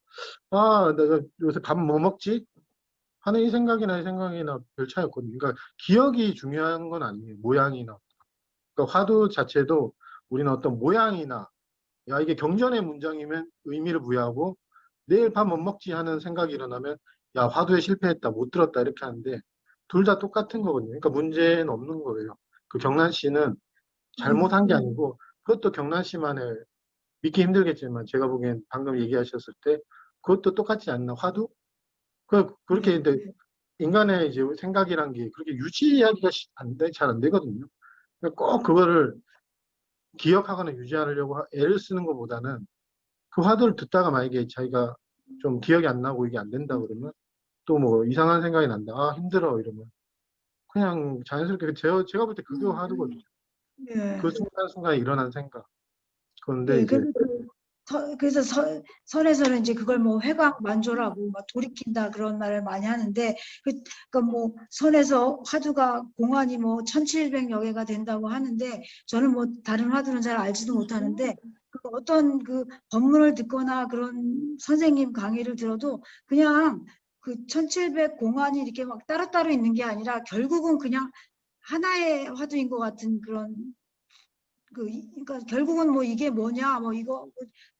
내가 요새 밥 뭐 먹지? 하는 이 생각이나 별 차이 없거든요. 그러니까 기억이 중요한 건 아니에요. 모양이나. 그러니까 화두 자체도 우리는 어떤 모양이나 야 이게 경전의 문장이면 의미를 부여하고 내일 밥 못 먹지 하는 생각이 일어나면 야 화두에 실패했다 못 들었다 이렇게 하는데 둘 다 똑같은 거거든요. 그러니까 문제는 없는 거예요. 그 경란 씨는 잘못한 게 아니고 그것도 경란 씨만의 믿기 힘들겠지만 제가 보기엔 방금 얘기하셨을 때 그것도 똑같지 않나 화두? 그렇게 근데 인간의 이제 생각이란 게 그렇게 유지하기가 잘 안 되거든요. 그러니까 꼭 그거를 기억하거나 유지하려고 애를 쓰는 것보다는 그 화두를 듣다가 만약에 자기가 좀 기억이 안 나고 이게 안 된다 그러면 또 뭐 이상한 생각이 난다. 힘들어 이러면 그냥 자연스럽게 제가 볼 때 그게 화두거든요. 예. 그 순간순간에 일어난 생각. 그런데 예, 이제 그래서 선에서는 이제 그걸 뭐 회광만조라고 막 돌이킨다 그런 말을 많이 하는데, 그러니까 뭐 선에서 화두가 공안이 뭐 1700여 개가 된다고 하는데, 저는 뭐 다른 화두는 잘 알지도 못하는데, 어떤 그 법문을 듣거나 그런 선생님 강의를 들어도 그냥 그 1700 공안이 이렇게 막 따로따로 있는 게 아니라 결국은 그냥 하나의 화두인 것 같은 그런, 그러니까 결국은 뭐 이게 뭐냐, 뭐 이거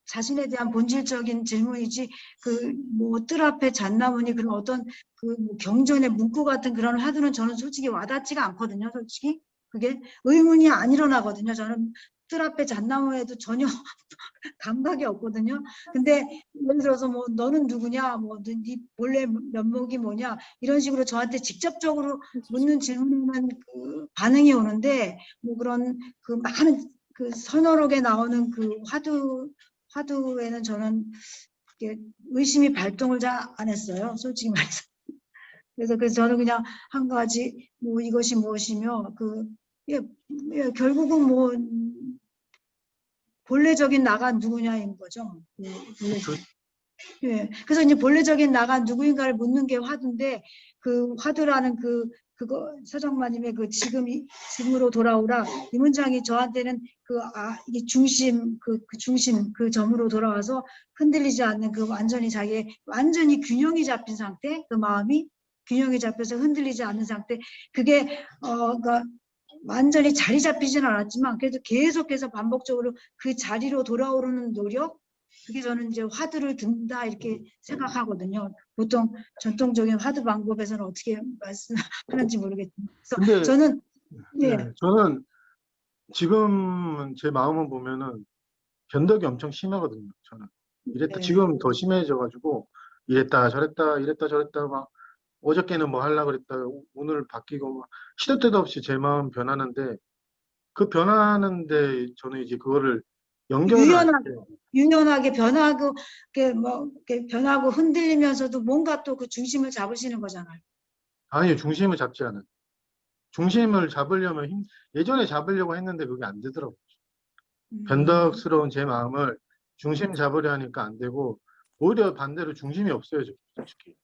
자신에 대한 본질적인 질문이지, 그 뭐 뜰 앞에 잣나무니 그런 어떤 그뭐 경전의 문구 같은 그런 화두는 저는 솔직히 와닿지가 않거든요. 솔직히 그게 의문이 안 일어나거든요. 저는 뜰 앞에 잣나무에도 전혀 감각이 없거든요. 근데 예를 들어서 뭐 너는 누구냐, 뭐 네 본래 면목이 뭐냐, 이런 식으로 저한테 직접적으로 묻는 질문에는 그 반응이 오는데, 뭐 그런 그 많은 그 서너 개 나오는 그 화두에는 저는 이렇게 의심이 발동을 잘 안 했어요. 솔직히 말해서. 그래서 저는 그냥 한 가지 뭐 이것이 무엇이며 예, 결국은 뭐 본래적인 나가 누구냐인 거죠. 본래적인. 예. 그래서 이제 본래적인 나가 누구인가를 묻는 게 화두인데, 그 화두라는 그거 서정마님의 그 지금으로 돌아오라, 이 문장이 저한테는 이게 중심, 그 중심, 그 점으로 돌아와서 흔들리지 않는 그 완전히 자기의 완전히 균형이 잡힌 상태, 그 마음이 균형이 잡혀서 흔들리지 않는 상태, 그게 그러니까 완전히 자리 잡히지는 않았지만 그래도 계속해서 반복적으로 그 자리로 돌아오르는 노력, 그게 저는 이제 화두를 든다 이렇게 생각하거든요. 보통 전통적인 화두 방법에서는 어떻게 말씀하는지 모르겠지만, 그래서 근데 저는 네, 저는 지금 제 마음을 보면은 변덕이 엄청 심하거든요. 저는 이랬다, 네. 지금 더 심해져가지고 이랬다 저랬다 이랬다 저랬다, 막 어저께는 뭐 하려고 그랬다 오늘 바뀌고, 막 시도 때도 없이 제 마음 변하는데, 그 변하는데 저는 이제 그거를 연결을 안 해요. 유연하게 변하고, 이렇게 변하고 흔들리면서도 뭔가 또 그 중심을 잡으시는 거잖아요. 아니, 중심을 잡지 않아요. 중심을 잡으려면 예전에 잡으려고 했는데 그게 안 되더라고요. 변덕스러운 제 마음을 중심 잡으려 하니까 안 되고, 오히려 반대로 중심이 없어요, 솔직히.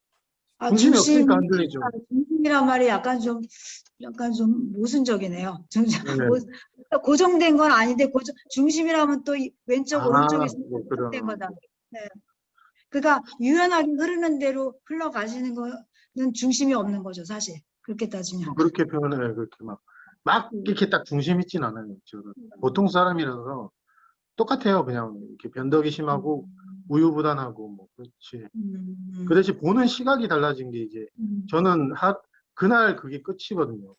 중심이 없으니까 흔들리죠. 중심이란 말이 약간 좀 모순적이네요. 네. 고정된 건 아닌데, 중심이라면 또 왼쪽, 오른쪽이 뭐 고정된 그런. 거다. 네. 그러니까 유연하게 흐르는 대로 흘러가시는 거는 중심이 없는 거죠, 사실. 그렇게 따지면. 그렇게 표현해요. 그렇게 막 이렇게 딱 중심 있진 않아요. 저는 보통 사람이라서 똑같아요. 그냥 이렇게 변덕이 심하고 우유부단하고 뭐 그렇지. 그 대신 보는 시각이 달라진 게, 이제 저는 그날 그게 끝이거든요.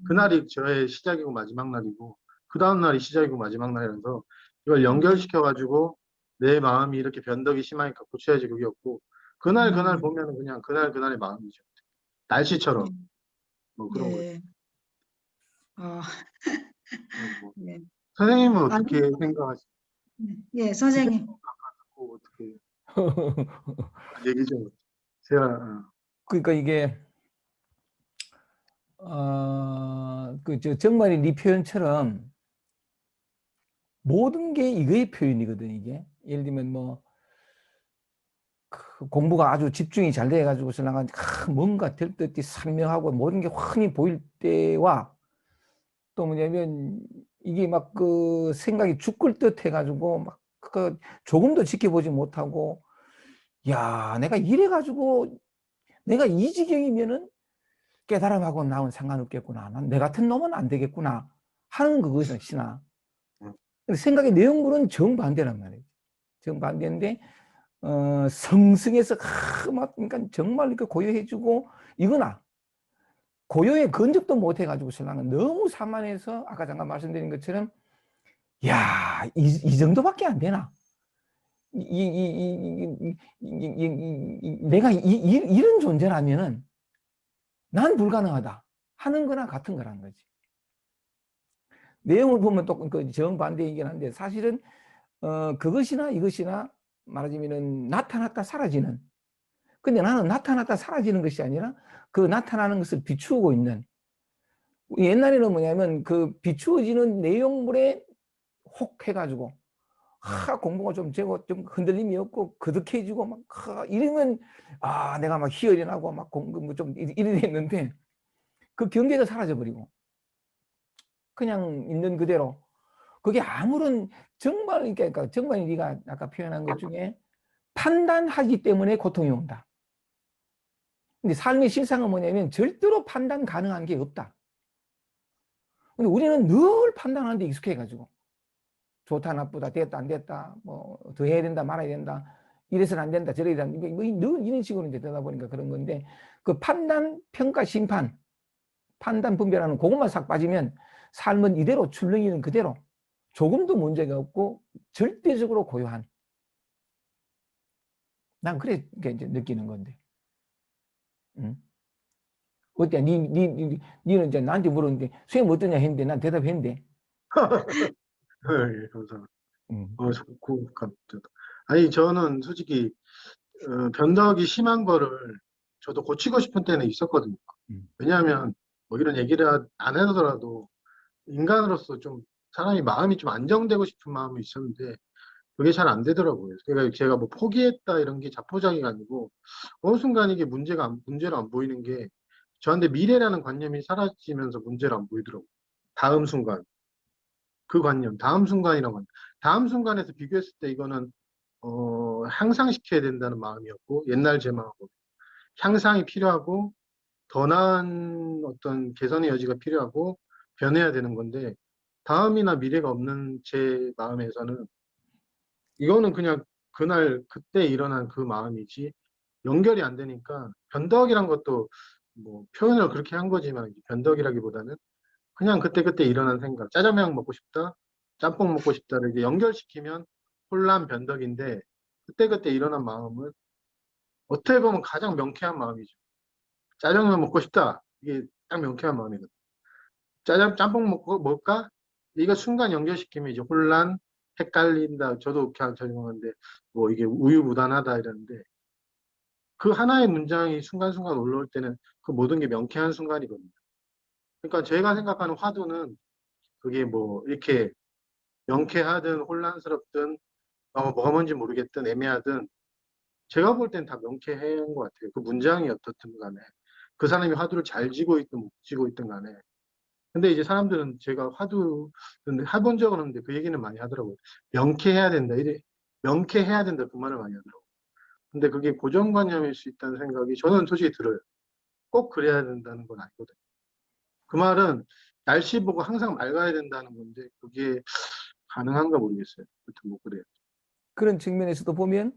그날이 저의 시작이고 마지막 날이고, 그 다음 날이 시작이고 마지막 날이라서 이걸 연결시켜가지고 내 마음이 이렇게 변덕이 심하니까 고쳐야지, 그게 없고, 그날 보면은 그냥 그날의 마음이죠. 날씨처럼 뭐 그런 거죠. 예. 뭐. 네. 선생님은 어떻게 생각하세요? 예, 선생님. 어떻게 얘기 좀 제가. 그러니까 이게 정말이 네 표현처럼 모든 게 이거의 표현이거든. 이게 예를 들면 뭐 공부가 아주 집중이 잘 돼가지고서 나가 뭔가 될 듯이 선명하고 모든 게 훤히 보일 때와, 또 뭐냐면 이게 막 그 생각이 죽을 듯 해가지고 막 그 조금도 지켜보지 못하고, 야, 내가 이래가지고 내가 이 지경이면은 깨달음하고 나는 상관없겠구나, 난 내 같은 놈은 안 되겠구나 하는 그것이나, 생각의 내용물은 정반대란 말이에요. 정반대인데 성승에서 막 그러니까 정말 이렇게 고요해지고, 이거나 고요에 근접도 못 해가지고 신랑은 너무 산만해서 아까 잠깐 말씀드린 것처럼, 야, 이 정도밖에 안 되나? 내가 이런 존재라면은 난 불가능하다 하는 거나 같은 거라는 거지. 내용을 보면 또 그 정반대이긴 한데, 사실은 그것이나 이것이나 말하자면은 나타났다 사라지는, 근데 나는 나타났다 사라지는 것이 아니라 그 나타나는 것을 비추고 있는, 옛날에는 뭐냐면 그 비추어지는 내용물에 혹 해가지고 공부가 좀 되고 좀 흔들림이 없고 그득해지고 막 이러면 내가 막 희열이 나고 막 공부 좀 이래 됐는데 그 경계가 사라져 버리고 그냥 있는 그대로 그게 아무런 정말 그러니까 정말 네가 아까 표현한 것 중에 판단하기 때문에 고통이 온다. 근데 삶의 실상은 뭐냐면 절대로 판단 가능한 게 없다. 근데 우리는 늘 판단하는데 익숙해가지고 좋다 나쁘다 됐다 안 됐다 뭐 더 해야 된다 말아야 된다 이래서는 안 된다 저래야 된다 늘 이런 식으로 이제 되다 보니까 그런 건데 그 판단 평가 심판 판단 분별하는 그것만 싹 빠지면 삶은 이대로 출렁이는 그대로 조금도 문제가 없고 절대적으로 고요한 난 그래 이제 느끼는 건데 응? 어때 니는 이제 나한테 물었는데 수행 어떠냐 했는데 난 대답했는데 네, 감사합니다. 응. 좋고, 아니, 저는 솔직히, 변덕이 심한 거를 저도 고치고 싶은 때는 있었거든요. 왜냐하면, 뭐 이런 얘기를 안 하더라도, 인간으로서 좀, 사람이 마음이 좀 안정되고 싶은 마음이 있었는데, 그게 잘 안 되더라고요. 그러니까 제가 뭐 포기했다 이런 게 자포자기가 아니고, 어느 순간 이게 문제로 안 보이는 게, 저한테 미래라는 관념이 사라지면서 문제로 안 보이더라고요. 다음 순간. 그 관념, 다음 순간이라고 합니다. 다음 순간에서 비교했을 때 이거는 향상시켜야 된다는 마음이었고 옛날 제 마음하고 향상이 필요하고 더 나은 어떤 개선의 여지가 필요하고 변해야 되는 건데 다음이나 미래가 없는 제 마음에서는 이거는 그냥 그날 그때 일어난 그 마음이지 연결이 안 되니까 변덕이란 것도 뭐 표현을 그렇게 한 거지만 변덕이라기보다는 그냥 그때그때 일어난 생각, 짜장면 먹고 싶다, 짬뽕 먹고 싶다를 이제 연결시키면 혼란 변덕인데, 그때그때 일어난 마음은 어떻게 보면 가장 명쾌한 마음이죠. 짜장면 먹고 싶다. 이게 딱 명쾌한 마음이거든. 짬뽕 먹을까? 이거 순간 연결시키면 이제 혼란, 헷갈린다. 저도 그냥 적용하는데, 뭐 이게 우유부단하다 이러는데, 그 하나의 문장이 순간순간 올라올 때는 그 모든 게 명쾌한 순간이거든요. 그러니까 제가 생각하는 화두는 그게 뭐 이렇게 명쾌하든 혼란스럽든 뭐가 뭔지 모르겠든 애매하든 제가 볼 땐 다 명쾌한 것 같아요. 그 문장이 어떻든 간에 그 사람이 화두를 잘 쥐고 있든 못 쥐고 있든 간에 근데 이제 사람들은 제가 화두 해본 적은 없는데 그 얘기는 많이 하더라고요. 명쾌해야 된다. 이래 명쾌해야 된다. 그 말을 많이 하더라고요. 근데 그게 고정관념일 수 있다는 생각이 저는 솔직히 들어요. 꼭 그래야 된다는 건 아니거든요. 그 말은 날씨 보고 항상 맑아야 된다는 건데 그게 가능한가 모르겠어요. 아무튼 뭐 그래요. 그런 측면에서도 보면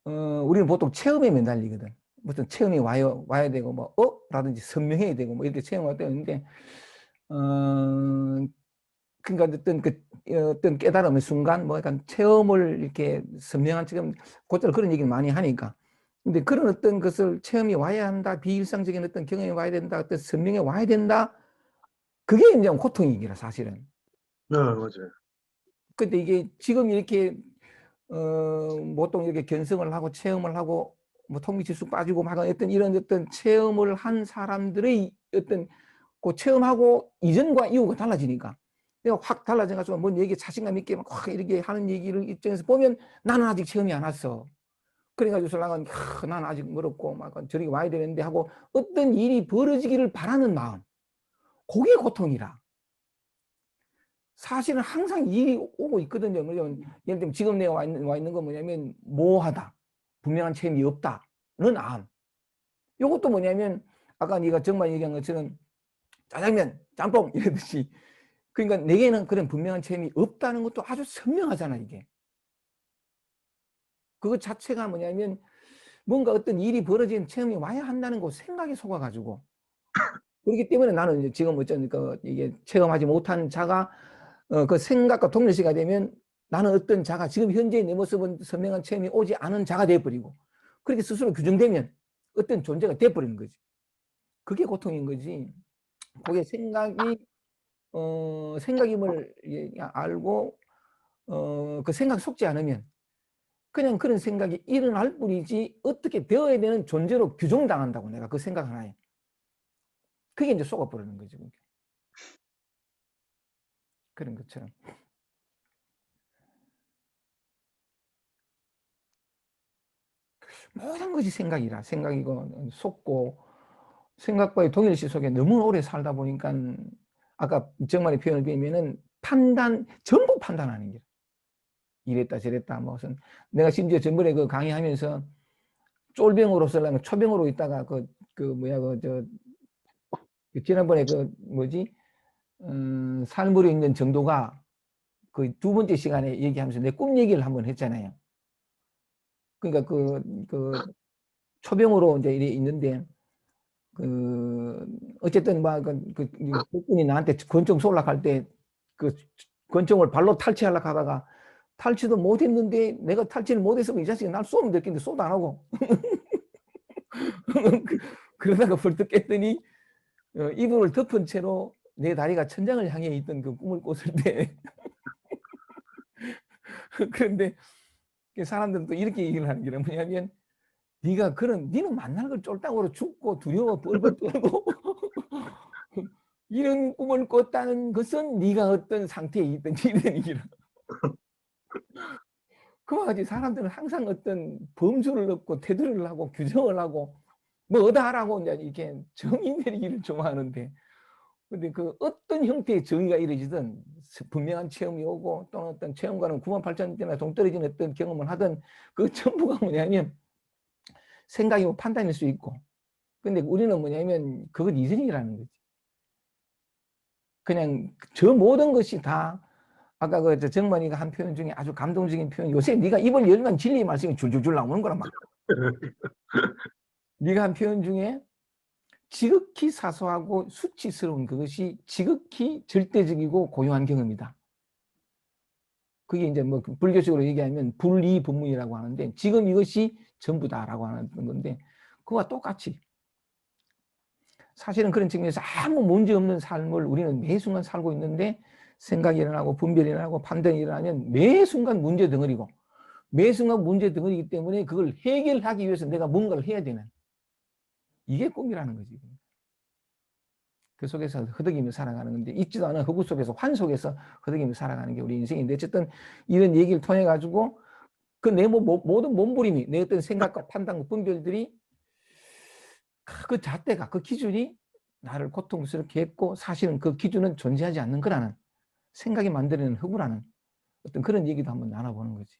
우리는 보통 체험에 매달리거든. 무슨 체험이 와야 되고 뭐 라든지 선명해야 되고 뭐 이렇게 체험을 되는데 그러니까 어떤 깨달음의 순간 뭐 약간 체험을 이렇게 선명한 체험 곧잘 그런 얘기를 많이 하니까 근데 그런 어떤 것을 체험이 와야 한다 비일상적인 어떤 경험이 와야 된다 어떤 선명해 와야 된다 그게 이제 고통이기라 사실은. 네, 맞아요. 근데 이게 지금 이렇게 보통 이렇게 견성을 하고 체험을 하고 뭐 통미지수 빠지고 막 어떤 이런 어떤 체험을 한 사람들의 어떤 그 체험하고 이전과 이후가 달라지니까 내가 확 달라져가지고 뭔 얘기 자신감 있게 막 확 이렇게 하는 얘기를 입장에서 보면 나는 아직 체험이 안 왔어. 그래가지고 나는 나는 아직 멀었고 막 저리 와야 되는데 하고 어떤 일이 벌어지기를 바라는 마음 그게 고통이라. 사실은 항상 일이 오고 있거든요. 예를 들면 지금 내가 와 있는 건 뭐냐면 모호하다. 분명한 체험이 없다는 암. 이것도 뭐냐면 아까 네가 정말 얘기한 것처럼 짜장면, 짬뽕 이러듯이 그러니까 내게는 그런 분명한 체험이 없다는 것도 아주 선명하잖아 이게. 그것 자체가 뭐냐면 뭔가 어떤 일이 벌어진 체험이 와야 한다는 거 생각에 속아가지고 그렇기 때문에 나는 이제 지금 어쩌니까 이게 체험하지 못한 자가 그 생각과 동일시가 되면 나는 어떤 자가 지금 현재의 내 모습은 선명한 체험이 오지 않은 자가 돼버리고 그렇게 스스로 규정되면 어떤 존재가 돼버리는 거지. 그게 고통인 거지. 그게 생각임을 알고 그 생각 속지 않으면 그냥 그런 생각이 일어날 뿐이지 어떻게 되어야 되는 존재로 규정당한다고 내가 그 생각 하나에. 그게 이제 속아버리는 거지. 그런 것처럼. 모든 것이 생각이라. 생각이고 속고 생각과의 동일시 속에 너무 오래 살다 보니까 아까 정말의 표현을 빌면은 전부 판단하는 게 이랬다 저랬다 무슨 내가 심지어 전번에 그 강의하면서 쫄병으로 쓰려면 초병으로 있다가 지난번에 삶으로 있는 정도가 그 두 번째 시간에 얘기하면서 내 꿈 얘기를 한번 했잖아요. 그러니까 초병으로 이제 이래 있는데 어쨌든 복군이 나한테 권총 쏠락할 때 그 권총을 발로 탈취하려고 하다가 탈취도 못했는데 내가 탈취를 못했으면 이 자식이 날 쏘면 됐겠는데 쏘도 안 하고 그러다가 벌떡 깼더니 이불을 덮은 채로 내 다리가 천장을 향해 있던 그 꿈을 꿨을 때 그런데 사람들은 또 이렇게 얘기를 하는 게 뭐냐면 니는 만날 걸 쫄딱으로 죽고 두려워 벌벌 떨고 이런 꿈을 꿨다는 것은 네가 어떤 상태에 있든지 이런 얘기를. 그와 같이 사람들은 항상 어떤 범주를 넣고 테두리를 하고 규정을 하고 뭐 어다 하라고 이제 이렇게 정의 내리기를 좋아하는데 근데 그 어떤 형태의 정의가 이루어지든 분명한 체험이 오고 또는 어떤 체험과는 98,000대나 동떨어진 어떤 경험을 하든 그 전부가 뭐냐면 생각이고 판단일 수 있고 근데 우리는 뭐냐면 그건 이전이라는 거지. 그냥 저 모든 것이 다 아까 그 정만이가 한 표현 중에 아주 감동적인 표현 요새 네가 입을 열면 진리의 말씀이 줄줄줄 나오는 거란 말. 네가 한 표현 중에 지극히 사소하고 수치스러운 그것이 지극히 절대적이고 고유한 경험이다. 그게 이제 뭐 불교식으로 얘기하면 불이분문이라고 하는데 지금 이것이 전부다라고 하는 건데 그와 똑같이 사실은 그런 측면에서 아무 문제 없는 삶을 우리는 매 순간 살고 있는데 생각이 일어나고 분별이 일어나고 판단이 일어나면 매 순간 문제 덩어리고 매 순간 문제 덩어리이기 때문에 그걸 해결하기 위해서 내가 뭔가를 해야 되는 이게 꿈이라는 거지. 그 속에서 허덕이며 살아가는 건데 있지도 않은 허구 속에서 환 속에서 허덕이며 살아가는 게 우리 인생인데 어쨌든 이런 얘기를 통해 가지고 그 내 모든 몸부림이 내 어떤 생각과 판단과 분별들이 그 잣대가 그 기준이 나를 고통스럽게 했고 사실은 그 기준은 존재하지 않는 거라는 생각이 만들어내는 허구라는 어떤 그런 얘기도 한번 나눠보는 거지.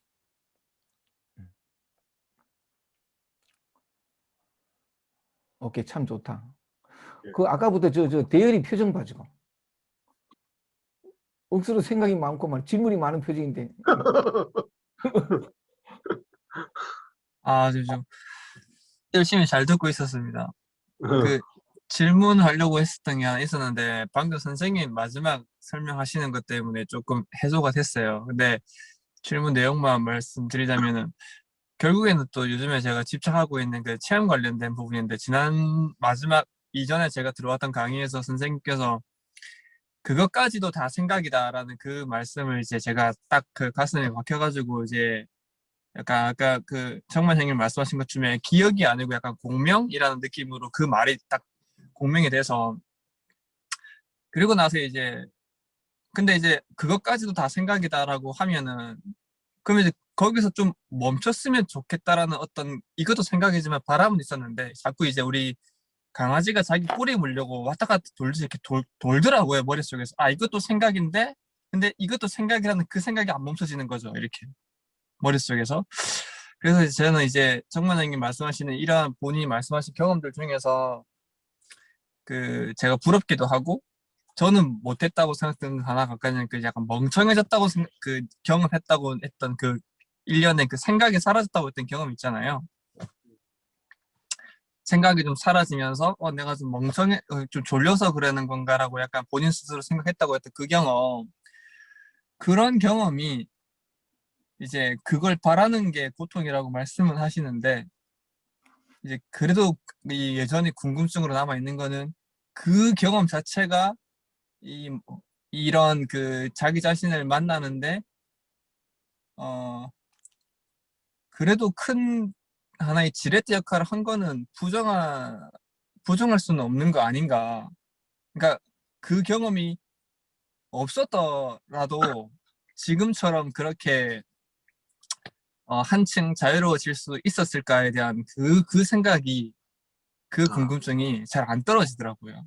오케이 참 좋다. 그 아까부터 저 대열이 표정 봐지고 억수로 생각이 많고 막 질문이 많은 표정인데. 아, 좀 열심히 잘 듣고 있었습니다. 그 질문하려고 했었던 게 하나 있었는데 방금 선생님 마지막 설명하시는 것 때문에 조금 해소가 됐어요. 근데 질문 내용만 말씀드리자면은 결국에는 또 요즘에 제가 집착하고 있는 그 체험 관련된 부분인데 이전에 제가 들어왔던 강의에서 선생님께서 그것까지도 다 생각이다라는 그 말씀을 이제 제가 딱 그 가슴에 박혀가지고 이제 약간 아까 그 정만 형님 말씀하신 것 중에 기억이 아니고 약간 공명이라는 느낌으로 그 말이 딱 공명이 돼서 그리고 나서 이제 근데 이제 그것까지도 다 생각이다라고 하면은 그러면 이제 거기서 좀 멈췄으면 좋겠다라는 어떤 이것도 생각이지만 바람은 있었는데 자꾸 이제 우리 강아지가 자기 꼬리 물려고 왔다 갔다 돌듯이 이렇게 돌더라고요 머릿속에서 아 이것도 생각인데 근데 이것도 생각이라는 그 생각이 안 멈춰지는 거죠 이렇게 머릿속에서 그래서 저는 이제 정만 형님 말씀하시는 이러한 본인이 말씀하신 경험들 중에서 그 제가 부럽기도 하고 저는 못했다고 생각되는 하나 가까이는 그 약간 멍청해졌다고 그 경험했다고 했던 그 1년의 그 생각이 사라졌다고 했던 경험 있잖아요. 생각이 좀 사라지면서 내가 좀 좀 졸려서 그러는 건가라고 약간 본인 스스로 생각했다고 했던 그 경험 그런 경험이 이제 그걸 바라는 게 고통이라고 말씀은 하시는데 이제 그래도 이 여전히 궁금증으로 남아 있는 거는 그 경험 자체가 이런 그 자기 자신을 만나는데 그래도 큰 하나의 지렛대 역할을 한 거는 부정할 수는 없는 거 아닌가. 그러니까 그 경험이 없었더라도 지금처럼 그렇게 한층 자유로워질 수 있었을까에 대한 그 생각이, 그 궁금증이 잘 안 떨어지더라고요.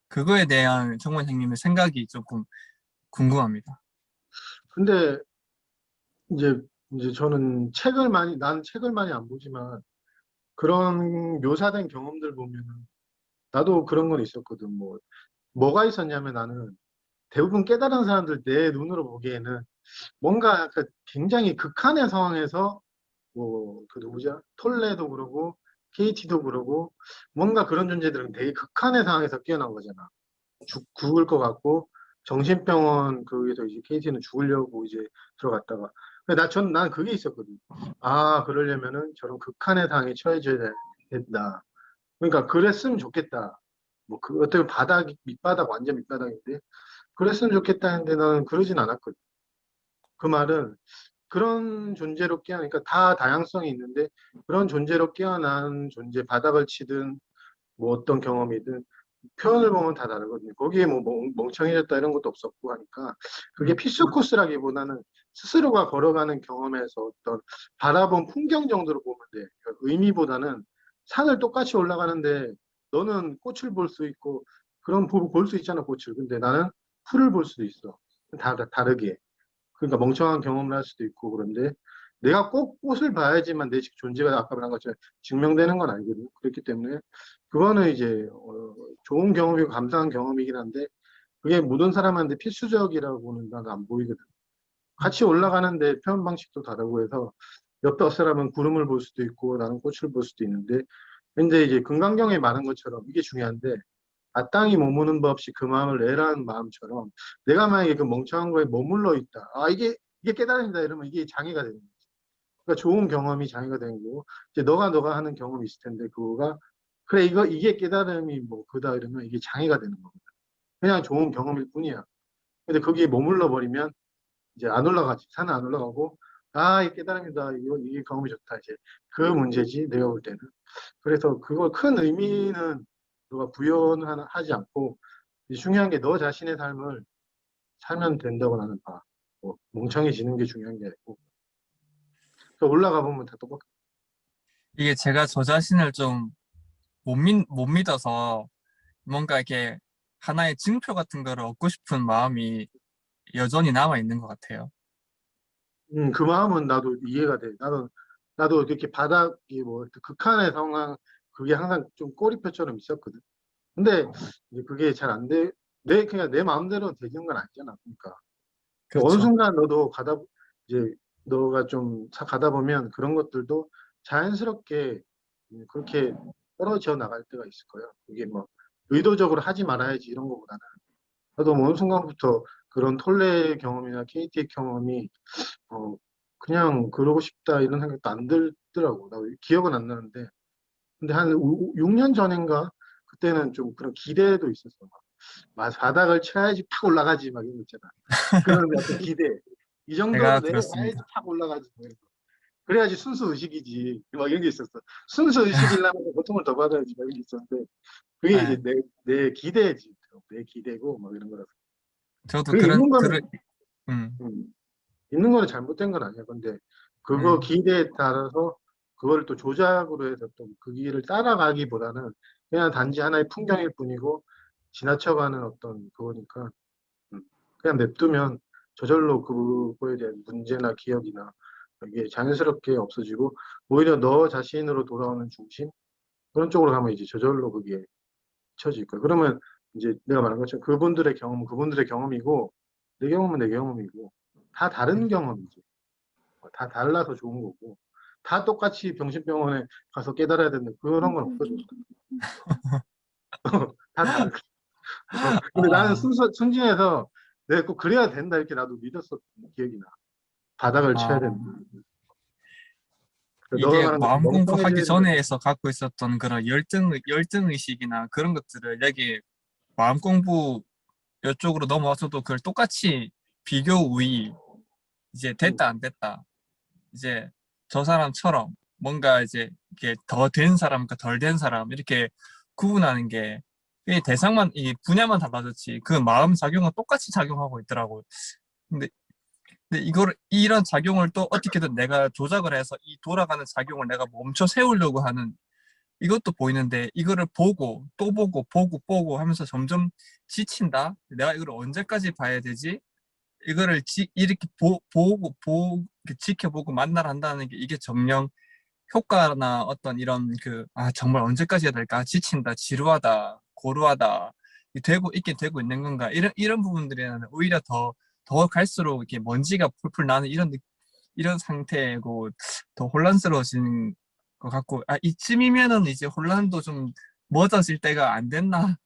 그거에 대한 정관장님의 생각이 조금 궁금합니다. 근데 이제 저는 난 책을 많이 안 보지만 그런 묘사된 경험들 보면은 나도 그런 건 있었거든. 뭐가 있었냐면 나는 대부분 깨달은 사람들 내 눈으로 보기에는 뭔가 약간 굉장히 극한의 상황에서 그 누구죠? 톨레도 그러고 KT도 그러고 뭔가 그런 존재들은 되게 극한의 상황에서 깨어난 거잖아. 죽을 것 같고 정신병원 거기서 이제 KT는 죽으려고 이제 들어갔다가 근데 난 그게 있었거든. 아 그러려면은 저런 극한의 상황에 처해져야 된다. 그러니까 그랬으면 좋겠다. 어떻게 밑바닥 완전 밑바닥인데 그랬으면 좋겠다 했는데 나는 그러진 않았거든. 그 말은 그런 존재로 깨어나니까 다 다양성이 있는데 그런 존재로 깨어난 존재 바닥을 치든 어떤 경험이든 표현을 보면 다 다르거든요. 거기에 멍청해졌다 이런 것도 없었고 하니까 그게 필수 코스라기보다는 스스로가 걸어가는 경험에서 어떤 바라본 풍경 정도로 보면 돼. 그러니까 의미보다는 산을 똑같이 올라가는데 너는 꽃을 볼 수 있고 그런 볼 수 있잖아 꽃을. 근데 나는 풀을 볼 수도 있어. 다르게. 그러니까 멍청한 경험을 할 수도 있고 그런데 내가 꼭 꽃을 봐야지만 내 존재가 아까 말한 것처럼 증명되는 건 아니거든요. 그렇기 때문에 그거는 이제 좋은 경험이고 감사한 경험이긴 한데 그게 모든 사람한테 필수적이라고는 나는 안 보이거든. 같이 올라가는데 표현 방식도 다르고 해서 옆에 사람은 구름을 볼 수도 있고 나는 꽃을 볼 수도 있는데 근데 이제 금강경에 말한 것처럼 이게 중요한데 땅이 머무는 법 없이 그 마음을 내라는 마음처럼 내가 만약에 그 멍청한 거에 머물러 있다. 이게 깨달음이다 이러면 이게 장애가 되는 거지. 그러니까 좋은 경험이 장애가 되는 거고 이제 너가 하는 경험이 있을 텐데 그거가 그래 이게 깨달음이 그다 이러면 이게 장애가 되는 거거든. 그냥 좋은 경험일 뿐이야. 근데 거기에 머물러 버리면 이제 안 올라가지. 산은 안 올라가고 이 깨달음이다. 이게 경험이 좋다. 이제 그 문제지 내가 볼 때는. 그래서 그걸 큰 의미는 너가 하지 않고 중요한 게 너 자신의 삶을 살면 된다고 나는 봐. 멍청해지는 게 중요한 게 아니고. 올라가 보면 다 똑같아. 이게 제가 저 자신을 좀 못 믿어서 뭔가 이렇게 하나의 증표 같은 거를 얻고 싶은 마음이 여전히 남아 있는 것 같아요. 그 마음은 나도 이해가 돼. 나도 이렇게 바닥이 극한의 상황, 그게 항상 좀 꼬리표처럼 있었거든. 근데 이제 그게 잘 안 돼. 그냥 내 마음대로 되는 건 아니잖아. 그러니까. 어느 그렇죠. 순간 이제 너가 좀 가다 보면 그런 것들도 자연스럽게 그렇게 떨어져 나갈 때가 있을 거야. 그게 의도적으로 하지 말아야지 이런 거보다는. 나도 어느 순간부터 그런 톨레 경험이나 KT 경험이 그냥 그러고 싶다 이런 생각도 안 들더라고. 나 기억은 안 나는데. 근데 한 6년 전인가 그때는 좀 그런 기대도 있었어. 바닥을 쳐야지 팍 올라가지 막 이런 거 있잖아. 그런 어떤 기대. 이 제가 정도로 내려와야지 들었습니다. 팍 올라가지. 뭐 이런 거. 그래야지 순수 의식이지. 막 이런 게 있었어. 순수 의식이려면 고통을 더 받아야지 막 이런 게 있었는데 그게 이제 네, 내 기대지. 내 기대고 막 이런 거라서. 저도 그게 음, 있는 거는 잘못된 건 아니야. 근데 그거 기대에 따라서 그걸 또 조작으로 해서 또 그 길을 따라가기보다는 그냥 단지 하나의 풍경일 뿐이고 지나쳐가는 어떤 그거니까 그냥 냅두면 저절로 그거에 대한 문제나 기억이나 이게 자연스럽게 없어지고 오히려 너 자신으로 돌아오는 중심 그런 쪽으로 가면 이제 저절로 그게 잊혀질 거야. 그러면 이제 내가 말한 것처럼 그분들의 경험은 그분들의 경험이고 내 경험은 내 경험이고 다 다른 경험이지. 다 달라서 좋은 거고 다 똑같이 병신병원에 가서 깨달아야 되는 그런 건 없거든. 다 다른 거. 근데 나는 아, 순진해서 내가 꼭 그래야 된다 이렇게 나도 믿었었던 기억이 나. 바닥을 쳐야 아, 된다. 너가 이게 말한 것처럼 마음 공부하기 멍청해져야 된다. 전에에서 갖고 있었던 그런 열등 의식이나 그런 것들을 여기 마음 공부 이쪽으로 넘어와서도 그걸 똑같이 비교 우위, 이제 응. 됐다 안 됐다, 이제 저 사람처럼 뭔가 이제 이게 더 된 사람과 덜 된 사람 이렇게 구분하는 게 이 분야만 달라졌지 그 마음 작용은 똑같이 작용하고 있더라고요. 근데 근데 이런 작용을 또 어떻게든 내가 조작을 해서 이 돌아가는 작용을 내가 멈춰 세우려고 하는 이것도 보이는데, 이거를 보고 또 보고 하면서 점점 지친다. 내가 이걸 언제까지 봐야 되지? 이거를 이렇게 이렇게 지켜보고 만나를 한다는 게, 이게 정령 효과나 어떤 이런 정말 언제까지 해야 될까? 지친다, 지루하다, 고루하다, 되고 있긴 되고 있는 건가? 이런 부분들에는 오히려 더 갈수록 이렇게 먼지가 풀풀 나는 이런 상태고, 더 혼란스러워지는 것 같고, 이쯤이면은 이제 혼란도 좀 멎어질 때가 안 됐나?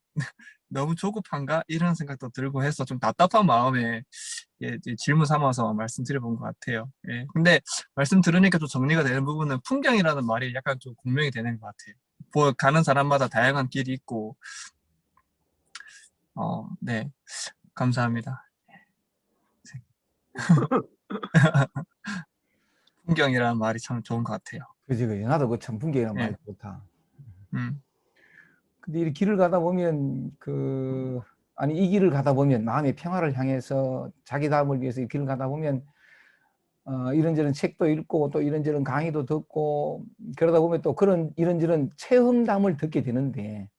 너무 조급한가? 이런 생각도 들고 해서 좀 답답한 마음에 이제 질문 삼아서 말씀드려본 것 같아요. 예. 근데 말씀 들으니까 좀 정리가 되는 부분은, 풍경이라는 말이 약간 좀 공명이 되는 것 같아요. 가는 사람마다 다양한 길이 있고, 네. 감사합니다. 풍경이라는 말이 참 좋은 것 같아요. 그지. 나도 그 참 풍경이란 예. 말이 좋다. 음. 근데 이 길을 가다 보면 아니 이 길을 가다 보면 마음의 평화를 향해서 자기 다움을 위해서 이 길을 가다 보면 이런저런 책도 읽고 또 이런저런 강의도 듣고 그러다 보면 또 그런 이런저런 체험담을 듣게 되는데,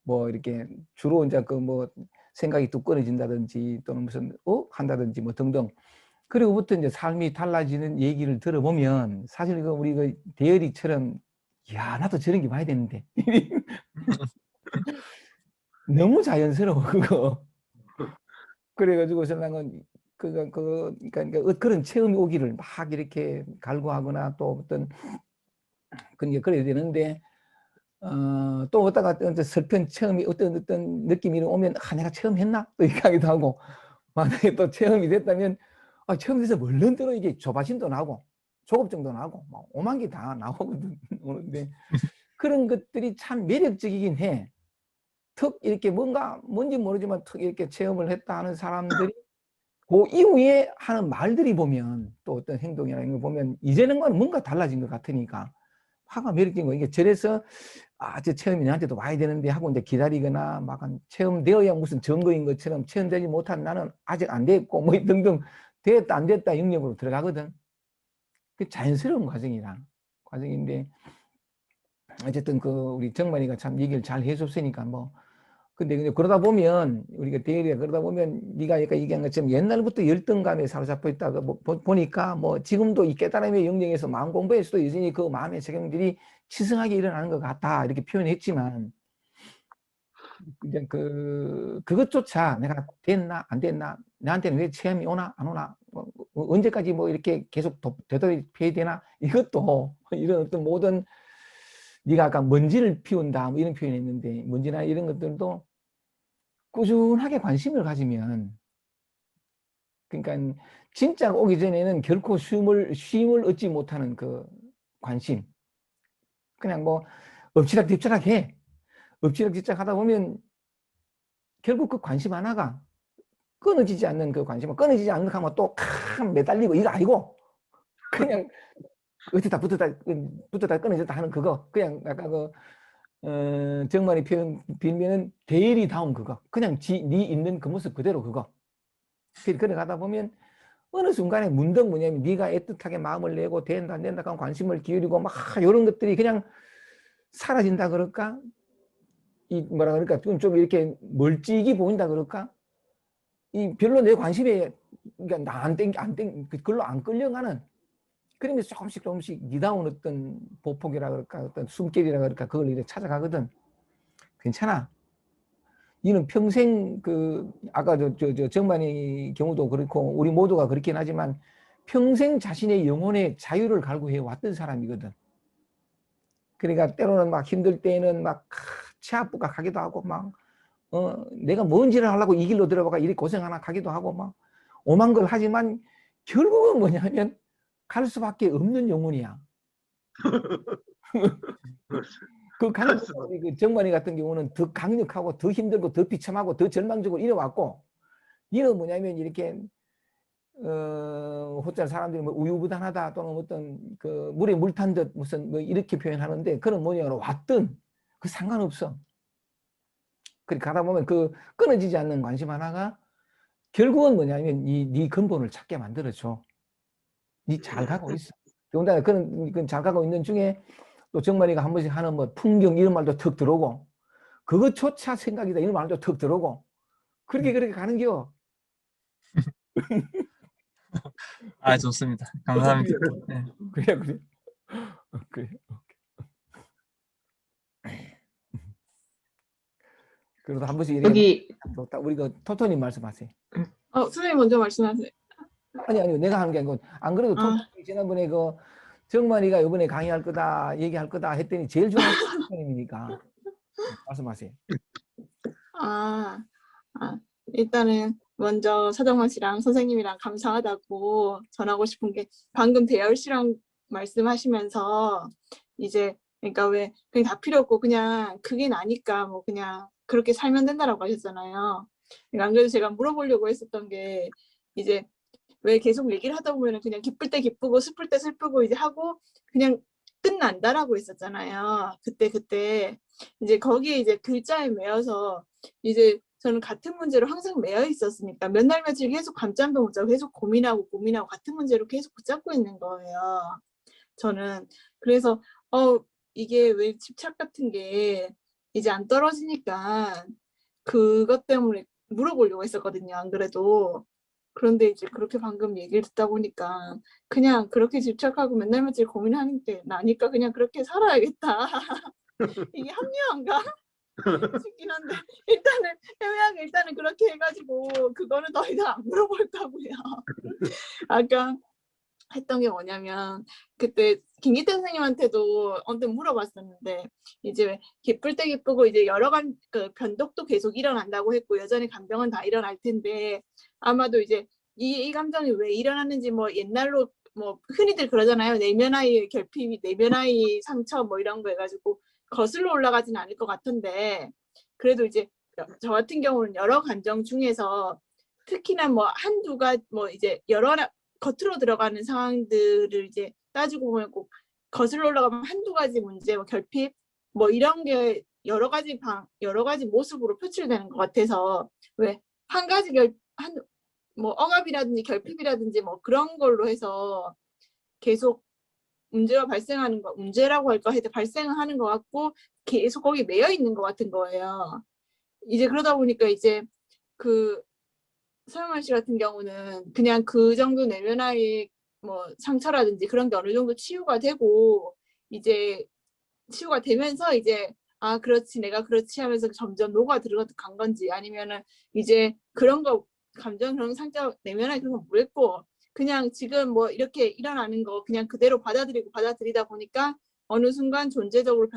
뭐 이렇게 주로 이제 뭐 생각이 뚝 끊어진다든지 또는 무슨 한다든지 뭐 등등, 그리고부터 이제 삶이 달라지는 얘기를 들어보면 사실 우리 대열이처럼, 야 나도 저런 게 봐야 되는데 너무 자연스러워 그거. 그래가지고 저는 그러니까 그런 체험이 오기를 막 이렇게 갈구하거나 또 어떤 그래야 되는데, 또 어디다가 슬픈 체험이 어떤 느낌이 오면 내가 체험했나 또 이렇게 하기도 하고, 만약에 또 체험이 됐다면 체험돼서 얼른 들어 이게 조바심도 나고 조급증도 나고 막 오만 게 다 나오거든. 오는데 그런 것들이 참 매력적이긴 해. 특 이렇게 뭔지 모르지만 특 이렇게 체험을 했다 하는 사람들이 그 이후에 하는 말들이 보면, 또 어떤 행동이나 이런 거 보면 이전에는 뭔가 달라진 것 같으니까 화가 매력적인 거. 이게 저래서 저 체험이 나한테도 와야 되는데 하고 이제 기다리거나 막 체험되어야 무슨 증거인 것처럼, 체험되지 못한 나는 아직 안 됐고 뭐 등등, 됐다 안 됐다 영역으로 들어가거든. 그 자연스러운 과정인데 어쨌든 우리 정만이가 참 얘기를 잘 해줬으니까 뭐. 근데 그러다 보면 우리가 대리가 그러다 보면 네가 아까 얘기한 것처럼 옛날부터 열등감에 사로잡혀 있다가 보니까 뭐 지금도 이 깨달음의 영역에서 마음 공부에서도 여전히 그 마음의 작용들이 치성하게 일어나는 것 같다 이렇게 표현했지만, 그냥 그것조차 내가 됐나 안 됐나, 나한테는 왜 체험이 오나 안 오나, 언제까지 뭐 이렇게 계속 되돌아야 되나, 이것도 이런 어떤 모든, 네가 아까 먼지를 피운다 뭐 이런 표현했는데, 먼지나 이런 것들도 꾸준하게 관심을 가지면, 그러니까 진짜 오기 전에는 결코 쉼을 얻지 못하는 그 관심, 그냥 뭐 엎치락뒤치락 해. 엎치락뒤치락 하다 보면 결국 그 관심 하나가 끊어지지 않는 그 관심은, 끊어지지 않는 거 하면 또 매달리고 이거 아니고, 그냥 어쩌다 붙었다 끊어졌다 하는 그거, 그냥 아까 정만이 표현 빌면은 대리다운 그거, 그냥 네 있는 그 모습 그대로 그거. 그래 가다 보면 어느 순간에 문득 뭐냐면 네가 애틋하게 마음을 내고 된다 안 된다 하고 관심을 기울이고 막 이런 것들이 그냥 사라진다 그럴까, 뭐라 그럴까, 좀 이렇게 멀찍이 보인다 그럴까, 별로 내 관심에, 그러니까 그걸로 안 끌려가는, 그러면서 조금씩 니다운 어떤 보폭이라 그럴까, 어떤 숨결이라 그럴까, 그걸 이렇게 찾아가거든. 괜찮아. 이는 평생 아까 정만의 경우도 그렇고 우리 모두가 그렇긴 하지만 평생 자신의 영혼의 자유를 갈구해 왔던 사람이거든. 그러니까 때로는 막 힘들 때에는 막 치아부각하기도 하고 막 내가 뭔 짓을 하려고 이 길로 들어가가 이렇게 고생하나 하기도 하고 막 오만 걸 하지만 결국은 뭐냐면 갈 수밖에 없는 영혼이야. 그 정만이 같은 경우는 더 강력하고 더 힘들고 더 비참하고 더 절망적으로 이래왔고, 이는 뭐냐면 이렇게 호텔 사람들이 뭐 우유부단하다 또는 어떤 물에 물 탄 듯 무슨 뭐 이렇게 표현하는데, 그런 모양으로 왔든 그 상관없어. 그렇게 가다 보면 끊어지지 않는 관심 하나가 결국은 뭐냐면 네 근본을 찾게 만들어줘. 네 잘 가고 있어. 더군다나 그런 잘 가고 있는 중에 또 정만이가 한 번씩 하는 뭐 풍경 이런 말도 턱 들어오고 그것조차 생각이다 이런 말도 턱 들어오고 그렇게 가는겨. 아, 좋습니다. 감사합니다. 네. 그래. 그래. 그래도 한 번씩 이렇게 여기 우리 그 토토님 말씀하세요. 선생님 먼저 말씀하세요. 아니 내가 하는 게 아니고 안 그래도 아. 토토님이 지난번에 그 정만이가 이번에 강의할 거다 얘기할 거다 했더니 제일 좋아하는 토토님이니까 말씀하세요. 일단은 먼저 서정원 씨랑 선생님이랑 감사하다고 전하고 싶은 게 방금 대열 씨랑 말씀하시면서 이제 그러니까 왜 그냥 다 필요 없고 그냥 그게 나니까 뭐 그냥 그렇게 살면 된다라고 하셨잖아요. 그러니까 안 그래도 제가 물어보려고 했었던 게 이제 왜 계속 얘기를 하다 보면 그냥 기쁠 때 기쁘고 슬플 때 슬프고 이제 하고 그냥 끝난다라고 했었잖아요. 그때 이제 거기에 이제 글자에 매여서 이제 저는 같은 문제로 항상 매여 있었으니까 몇 날 며칠 계속 감잠도 못 자고 계속 고민하고 같은 문제로 계속 붙잡고 있는 거예요. 저는 그래서 이게 왜 집착 같은 게 이제 안 떨어지니까 그것 때문에 물어보려고 했었거든요. 안 그래도. 그런데 이제 그렇게 방금 얘기를 듣다 보니까 그냥 그렇게 집착하고 맨날 며칠 고민하는 게 나니까 그냥 그렇게 살아야겠다. 이게 합리화인가 싶긴 한데 일단은 그렇게 해가지고 그거는 더 이상 안 물어볼 거고요. 아까 했던 게 뭐냐면 그때 김기태 선생님한테도 언뜻 물어봤었는데 이제 기쁠 때 기쁘고 이제 여러 가지 그 변덕도 계속 일어난다고 했고 여전히 감정은 다 일어날 텐데 아마도 이제 이 감정이 왜 일어나는지 뭐 옛날로 뭐 흔히들 그러잖아요. 내면의 결핍, 내면의 상처 뭐 이런 거 해가지고 거슬러 올라가진 않을 것 같은데 그래도 이제 저 같은 경우는 여러 감정 중에서 특히나 뭐 한두 가지 뭐 이제 여러 겉으로 들어가는 상황들을 이제 따지고 보면 꼭 거슬러 올라가면 한두 가지 문제, 뭐 결핍, 뭐 이런 게 여러 가지 모습으로 표출되는 것 같아서 왜 한 가지 뭐 억압이라든지 결핍이라든지 뭐 그런 걸로 해서 계속 문제가 발생하는 거 문제라고 할까 해도 발생하는 것 같고 계속 거기 매여 있는 것 같은 거예요. 이제 그러다 보니까 이제 그 서영만 씨 같은 경우는 그냥 그 정도 내면의 뭐 상처라든지 그런 게 어느 정도 치유가 되고 이제 치유가 되면서 이제 아 그렇지 내가 그렇지 하면서 점점 녹아 들어간 건지 아니면은 이제 그런 거 감정 그런 상처 내면의 그런 거 모르겠고 그냥 지금 뭐 이렇게 일어나는 거 그냥 그대로 받아들이다 보니까 어느 순간 존재적으로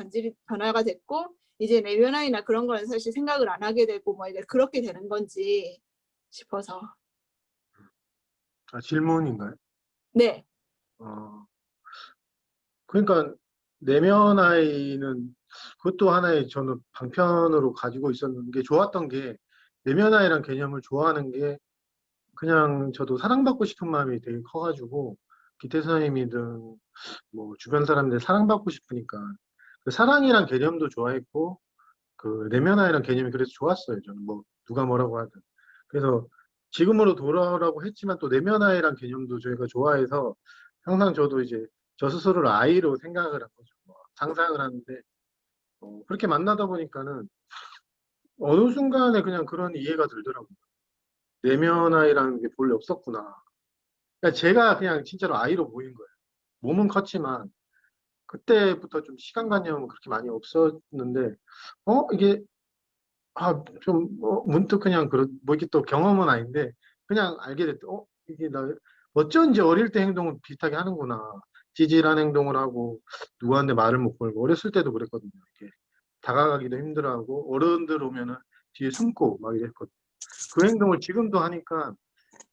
변화가 됐고 이제 내면이나 그런 거는 사실 생각을 안 하게 되고 뭐 이제 그렇게 되는 건지 싶어서. 질문인가요? 네. 그러니까 내면 아이는 그것도 하나의 저는 방편으로 가지고 있었는 게 좋았던 게 내면 아이란 개념을 좋아하는 게 그냥 저도 사랑받고 싶은 마음이 되게 커가지고 기태 선생님이든 뭐 주변 사람들 사랑받고 싶으니까 그 사랑이란 개념도 좋아했고 그 내면 아이란 개념이 그래서 좋았어요. 저는 뭐 누가 뭐라고 하든. 그래서 지금으로 돌아오라고 했지만 또 내면 아이란 개념도 저희가 좋아해서 항상 저도 이제 저 스스로를 아이로 생각을 한 거죠. 뭐 상상을 하는데 그렇게 만나다 보니까는 어느 순간에 그냥 그런 이해가 들더라고요. 내면 아이라는 게 본래 없었구나. 그러니까 제가 그냥 진짜로 아이로 보인 거예요. 몸은 컸지만 그때부터 좀 시간관념은 그렇게 많이 없었는데 이게 좀 문득 그냥 뭐 이게 또 경험은 아닌데 그냥 알게 됐다. 이게 나 어쩐지 어릴 때 행동은 비슷하게 하는구나. 찌질한 행동을 하고 누구한테 말을 못 걸고 어렸을 때도 그랬거든요. 이렇게 다가가기도 힘들어하고 어른들 오면은 뒤에 숨고 막 이랬거든요. 그 행동을 지금도 하니까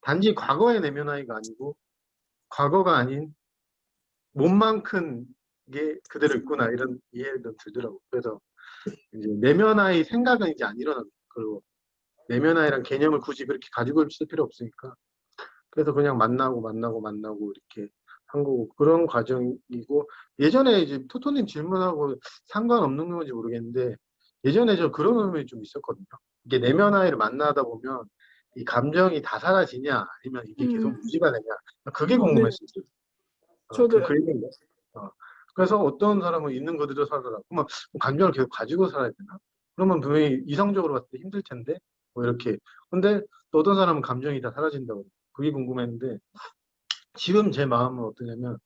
단지 과거의 내면 아이가 아니고 과거가 아닌 몸만 큰 게 그대로 있구나 이런 이해도 들더라고요. 그래서 이제 내면 아이 생각은 이제 안 일어나고 그리고 내면 아이란 개념을 굳이 그렇게 가지고 있을 필요 없으니까 그래서 그냥 만나고 이렇게 한 거고 그런 과정이고 예전에 이제 토토님 질문하고 상관없는 건지 모르겠는데 예전에 저 그런 의문이 좀 있었거든요. 이게 내면 아이를 만나다 보면 이 감정이 다 사라지냐 아니면 이게 계속 음. 유지가 되냐 그게 네. 궁금했어요. 저도요. 그 얘기인데. 그래서 어떤 사람은 있는 그대로 살아라. 그러면 감정을 계속 가지고 살아야 되나? 그러면 분명히 이성적으로 봤을 때 힘들 텐데 뭐 이렇게. 근데 또 어떤 사람은 감정이 다 사라진다고. 그게 궁금했는데 지금 제 마음은 어떠냐면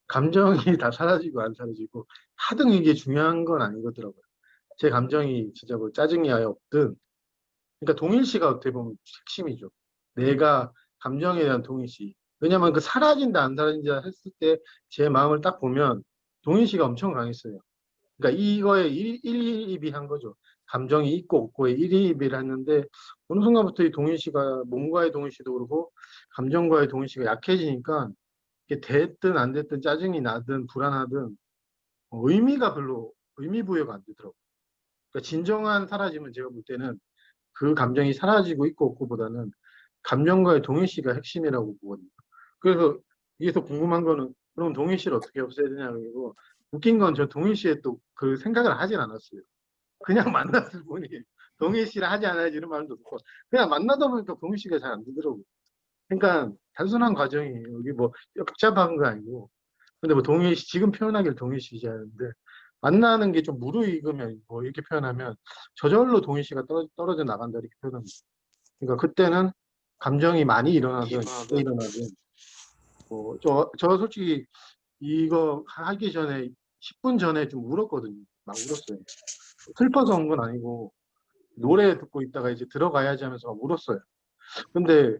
감정이 다 사라지고 안 사라지고 하등 이게 중요한 건 아니거더라고요. 제 감정이 진짜 뭐 짜증이 아예 없든 그러니까 동일시가 어떻게 보면 핵심이죠. 내가 감정에 대한 동일시. 왜냐면 그 사라진다 안 사라진다 했을 때 제 마음을 딱 보면 동일시가 엄청 강했어요. 그러니까 이거에 일희일비한 거죠. 감정이 있고 없고에 일희일비를 했는데 어느 순간부터 이 동일시가 몸과의 동일시도 그렇고 감정과의 동일시가 약해지니까 이게 됐든 안 됐든 짜증이 나든 불안하든 의미가 별로 의미 부여가 안 되더라고요. 그러니까 진정한 사라짐은 제가 볼 때는 그 감정이 사라지고 있고 없고보다는 감정과의 동일시가 핵심이라고 보거든요. 그래서 여기서 궁금한 거는 그럼 동일시를 어떻게 없애야 되냐 그리고 웃긴 건 저 동일시에 또 그 생각을 하진 않았어요. 그냥 만났을 뿐이에요. 동일시를 하지 않아야지 이런 말도 없고 그냥 만나다 보니까 동일시가 잘 안 되더라고요. 그러니까 단순한 과정이에요. 여기 뭐 복잡한 거 아니고 근데 뭐 동일시 지금 표현하기를 동일시지 하는데 만나는 게 좀 무르익으면 뭐 이렇게 표현하면 저절로 동일시가 떨어져 나간다 이렇게 표현합니다. 그러니까 그때는 감정이 많이 일어나든 적게 일어나든 뭐 저 솔직히 이거 하기 전에 10분 전에 좀 울었거든요. 막 울었어요. 슬퍼서 온 건 아니고 노래 듣고 있다가 이제 들어가야지 하면서 막 울었어요. 근데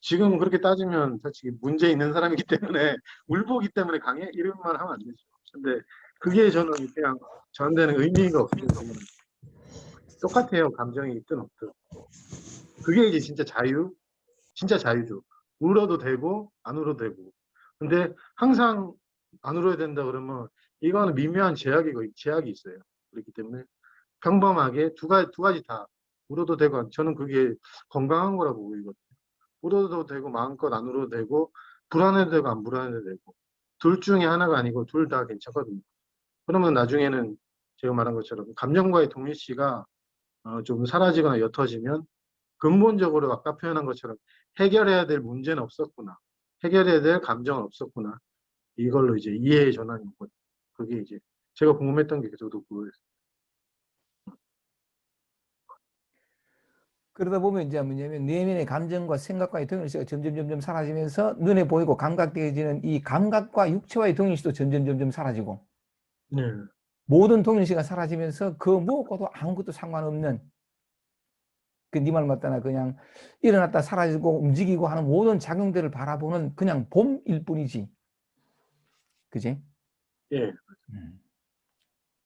지금 그렇게 따지면 솔직히 문제 있는 사람이기 때문에 울보기 때문에 강해 이런 말 하면 안 되죠. 근데 그게 저는 그냥 저한테는 의미가 없어요. 똑같아요. 감정이 있든 없든. 그게 이제 진짜 진짜 자유죠. 울어도 되고 안 울어도 되고. 근데 항상 안 울어야 된다 그러면 이거는 미묘한 제약이 있어요. 그렇기 때문에 평범하게 두 가지 다 울어도 되고 저는 그게 건강한 거라고 보이거든요. 울어도 되고 마음껏 안 울어도 되고 불안해도 되고 안 불안해도 되고 둘 중에 하나가 아니고 둘 다 괜찮거든요. 그러면 나중에는 제가 말한 것처럼 감정과의 동일시가 좀 사라지거나 옅어지면 근본적으로 아까 표현한 것처럼 해결해야 될 문제는 없었구나. 해결해야 될 감정은 없었구나. 이걸로 이제 이해의 전환이 오거든요. 그게 이제 제가 궁금했던 게 저도 그거였어요. 그러다 보면 이제 뭐냐면 내면의 감정과 생각과의 동일시가 점점 사라지면서 눈에 보이고 감각되어지는 이 감각과 육체와의 동일시도 점점 사라지고 네. 모든 동일시가 사라지면서 그 무엇과도 아무것도 상관없는 그 네 말 맞다나 그냥 일어났다 사라지고 움직이고 하는 모든 작용들을 바라보는 그냥 봄일 뿐이지. 그지? 예.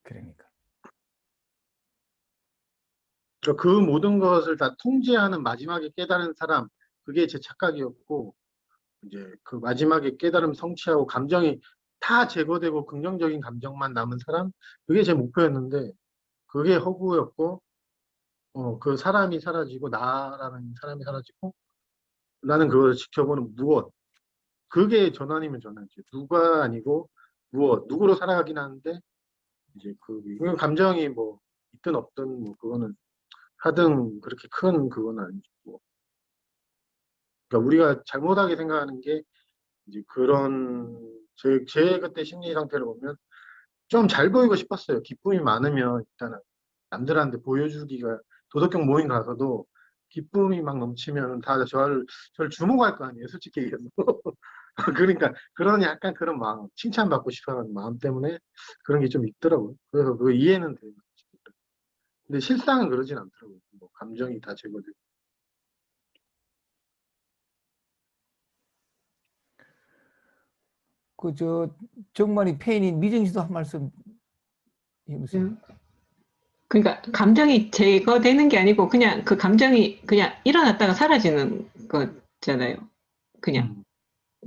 그러니까. 그 모든 것을 다 통제하는 마지막에 깨달은 사람, 그게 제 착각이었고, 이제 그 마지막에 깨달음 성취하고 감정이 다 제거되고 긍정적인 감정만 남은 사람, 그게 제 목표였는데, 그게 허구였고, 그 사람이 사라지고, 나라는 사람이 사라지고, 나는 그걸 지켜보는 무엇. 그게 전환이면 전환이지. 누가 아니고, 무엇. 누구로 살아가긴 하는데, 이제 이건 감정이 뭐, 있든 없든, 뭐, 그거는 하등 그렇게 큰 그건 아니고. 그러니까 우리가 잘못하게 생각하는 게 이제 그런 제 그때 심리 상태를 보면 좀 잘 보이고 싶었어요. 기쁨이 많으면 일단은 남들한테 보여주기가 도덕경 모임 가서도 기쁨이 막 넘치면 다 저를 주목할 거 아니에요. 솔직히 얘기해서. 그러니까 그런 약간 그런 마음, 칭찬받고 싶어하는 마음 때문에 그런 게 좀 있더라고요. 그래서 그 이해는 돼요. 근데 실상은 그러진 않더라고요. 뭐 감정이 다 제거되고. 정말이 폐인인 미정 씨도 한 말씀 해보세요. 그러니까 감정이 제거되는 게 아니고 그냥 그 감정이 그냥 일어났다가 사라지는 거잖아요. 그냥.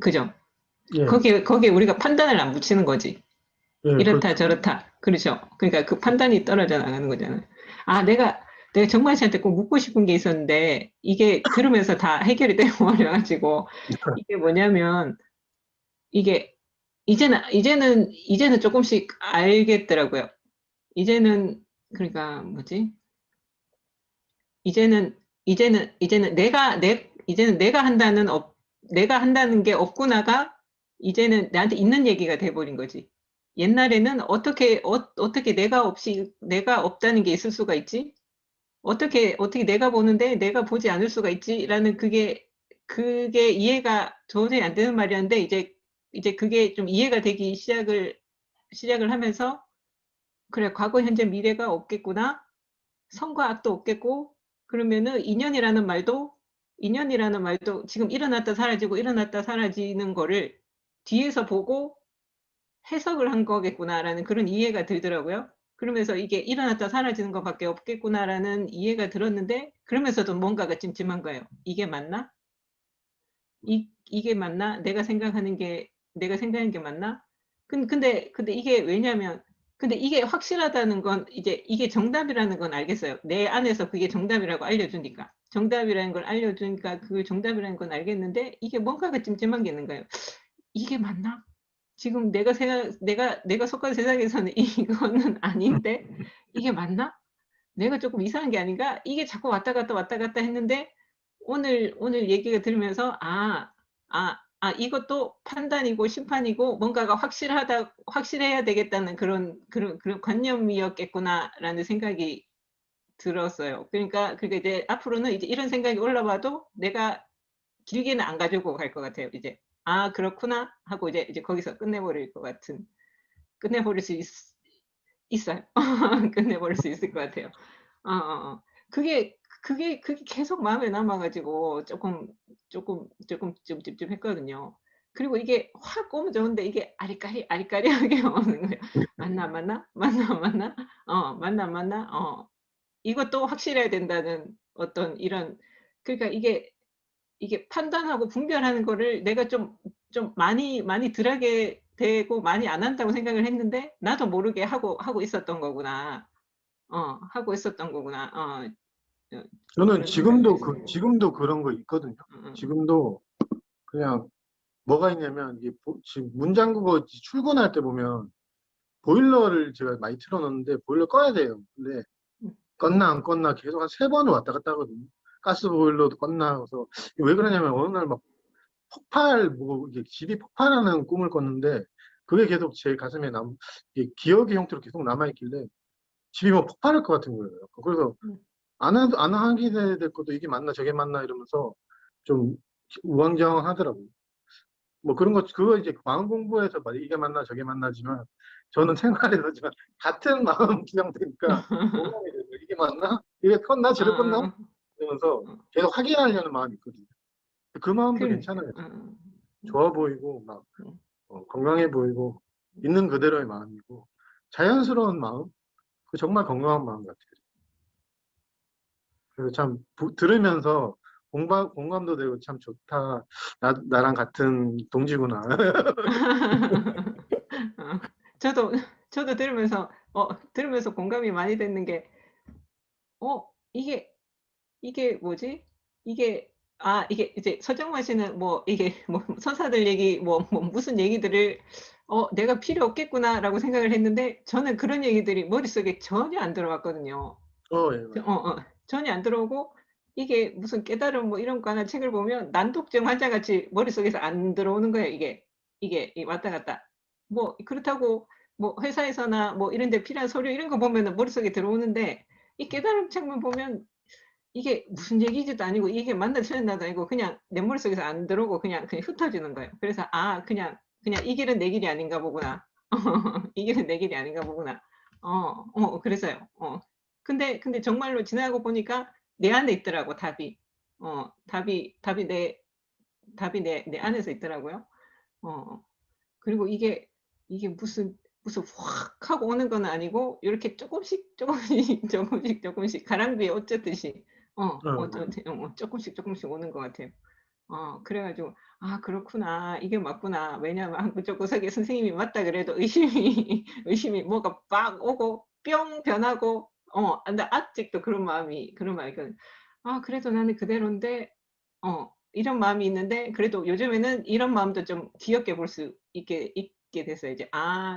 그죠? 예, 거기에 우리가 판단을 안 붙이는 거지. 예, 이렇다 저렇다. 그렇죠? 그러니까 그 판단이 떨어져 나가는 거잖아요. 아, 내가 정만 씨한테 꼭 묻고 싶은 게 있었는데 이게 들으면서 다 해결이 되고 말해가지고 이게 뭐냐면 이게 이제는 조금씩 알겠더라고요. 이제는 그러니까 뭐지? 이제는 이제는 내가 한다는 게 없구나가 이제는 나한테 있는 얘기가 돼버린 거지. 옛날에는 어떻게 내가 없다는 게 있을 수가 있지? 어떻게 내가 보는데 내가 보지 않을 수가 있지라는 그게 이해가 도저히 안 되는 말이었는데 이제 그게 좀 이해가 되기 시작을 하면서 그래 과거 현재 미래가 없겠구나. 선과 악도 없겠고 그러면은 인연이라는 말도 지금 일어났다 사라지고 일어났다 사라지는 거를 뒤에서 보고 해석을 한 거겠구나라는 그런 이해가 들더라고요. 그러면서 이게 일어났다 사라지는 것밖에 없겠구나라는 이해가 들었는데 그러면서도 뭔가가 찜찜한 거예요. 이게 맞나? 이게 맞나? 내가 생각하는 게 맞나? 근데 이게 왜냐면 근데 이게 확실하다는 건 이제 이게 정답이라는 건 알겠어요. 내 안에서 그게 정답이라고 알려주니까. 정답이라는 걸 알려주니까 그 정답이라는 건 알겠는데 이게 뭔가가 찜찜한 게 있는 거예요. 이게 맞나? 지금 내가 속한 세상에서는 이거는 아닌데 이게 맞나? 내가 조금 이상한 게 아닌가? 이게 자꾸 왔다 갔다 했는데 오늘 얘기가 들으면서 이것도 판단이고 심판이고 뭔가가 확실해야 되겠다는 그런 관념이었겠구나라는 생각이 들었어요. 그러니까 이제 앞으로는 이제 이런 생각이 올라와도 내가 길게는 안 가지고 갈 것 같아요. 이제 그렇구나 하고 이제 거기서 끝내버릴 수 있어요. 끝내버릴 수 있을 것 같아요. 그게 계속 마음에 남아가지고 조금 찝찝했거든요. 그리고 이게 확 오면 좋은데 이게 아리까리하게 오는 거예요. 맞나? 맞나? 이것도 확실해야 된다는 어떤 이런 그러니까 이게 판단하고 분별하는 거를 내가 좀 많이 덜하게 되고 많이 안 한다고 생각을 했는데 나도 모르게 하고 있었던 거구나. 하고 있었던 거구나. 저는 그런 생각이 들었어요. 지금도 그런 거 있거든요. 지금도 그냥 뭐가 있냐면 이게 지금 문장국어 출근할 때 보면 보일러를 제가 많이 틀어놓는데 보일러 꺼야 돼요. 근데 껐나 안 껐나 계속 한 3번을 왔다 갔다 하거든요. 가스 보일러도 껐나 그래서 왜 그러냐면 어느 날 막 이게 집이 폭발하는 꿈을 꿨는데 그게 계속 제 가슴에 이게 기억의 형태로 계속 남아있길래 집이 뭐 폭발할 것 같은 거예요. 그래서 안 하게 될 것도 이게 맞나 저게 맞나 이러면서 좀 우왕좌왕하더라고요. 뭐 그런 그거 이제 마음 공부해서 이게 맞나 저게 맞나지만 저는 생활에서지만 같은 마음 상태니까 공감이 돼요. 이게 맞나? 이게 컸나 저래 컸나? 이러면서 계속 확인하려는 마음이 있거든요. 그 마음도 그러니까. 괜찮아요. 좋아 보이고 막 건강해 보이고 있는 그대로의 마음이고 자연스러운 마음, 그 정말 건강한 마음 같아요. 그래서 참 들으면서 공감도 되고 참 좋다. 나랑 같은 동지구나. 저도 들으면서 공감이 많이 됐는 게 이게 뭐지? 이게 이제 서정만 씨는 이게 서사들 얘기 무슨 얘기들을 내가 필요 없겠구나라고 생각을 했는데 저는 그런 얘기들이 머릿속에 전혀 안 들어왔거든요. 예, 맞아요. 전혀 안 들어오고 이게 무슨 깨달음 이런 거 하나 책을 보면 난독증 환자같이 머릿속에서 안 들어오는 거예요. 이게 왔다 갔다. 그렇다고 회사에서나 이런 데 필요한 서류 이런 거 보면은 머릿속에 들어오는데 이 깨달음 책만 보면 이게 무슨 얘기지도 아니고 이게 맞나 틀렸나도 아니고 그냥 내 머릿속에서 안 들어오고 그냥 흩어지는 거예요. 그래서 그냥 이 길은 내 길이 아닌가 보구나. 이 길은 내 길이 아닌가 보구나. 그래서요. 근데 정말로 지나고 보니까 내 안에 있더라고 답이. 답이 내 안에서 있더라고요. 그리고 이게 무슨 확 하고 오는 건 아니고 이렇게 조금씩 가랑비에 옷 젖듯이 조금씩 오는 것 같아요. 그래가지고 그렇구나 이게 맞구나. 왜냐하면 그 구석에 선생님이 맞다 그래도 의심이 뭐가 빡 오고 뿅 변하고 근데 아직도 그런 마음이 있거든요. 그래도 나는 그대로인데 이런 마음이 있는데 그래도 요즘에는 이런 마음도 좀 귀엽게 볼 수 있게 됐어요. 이제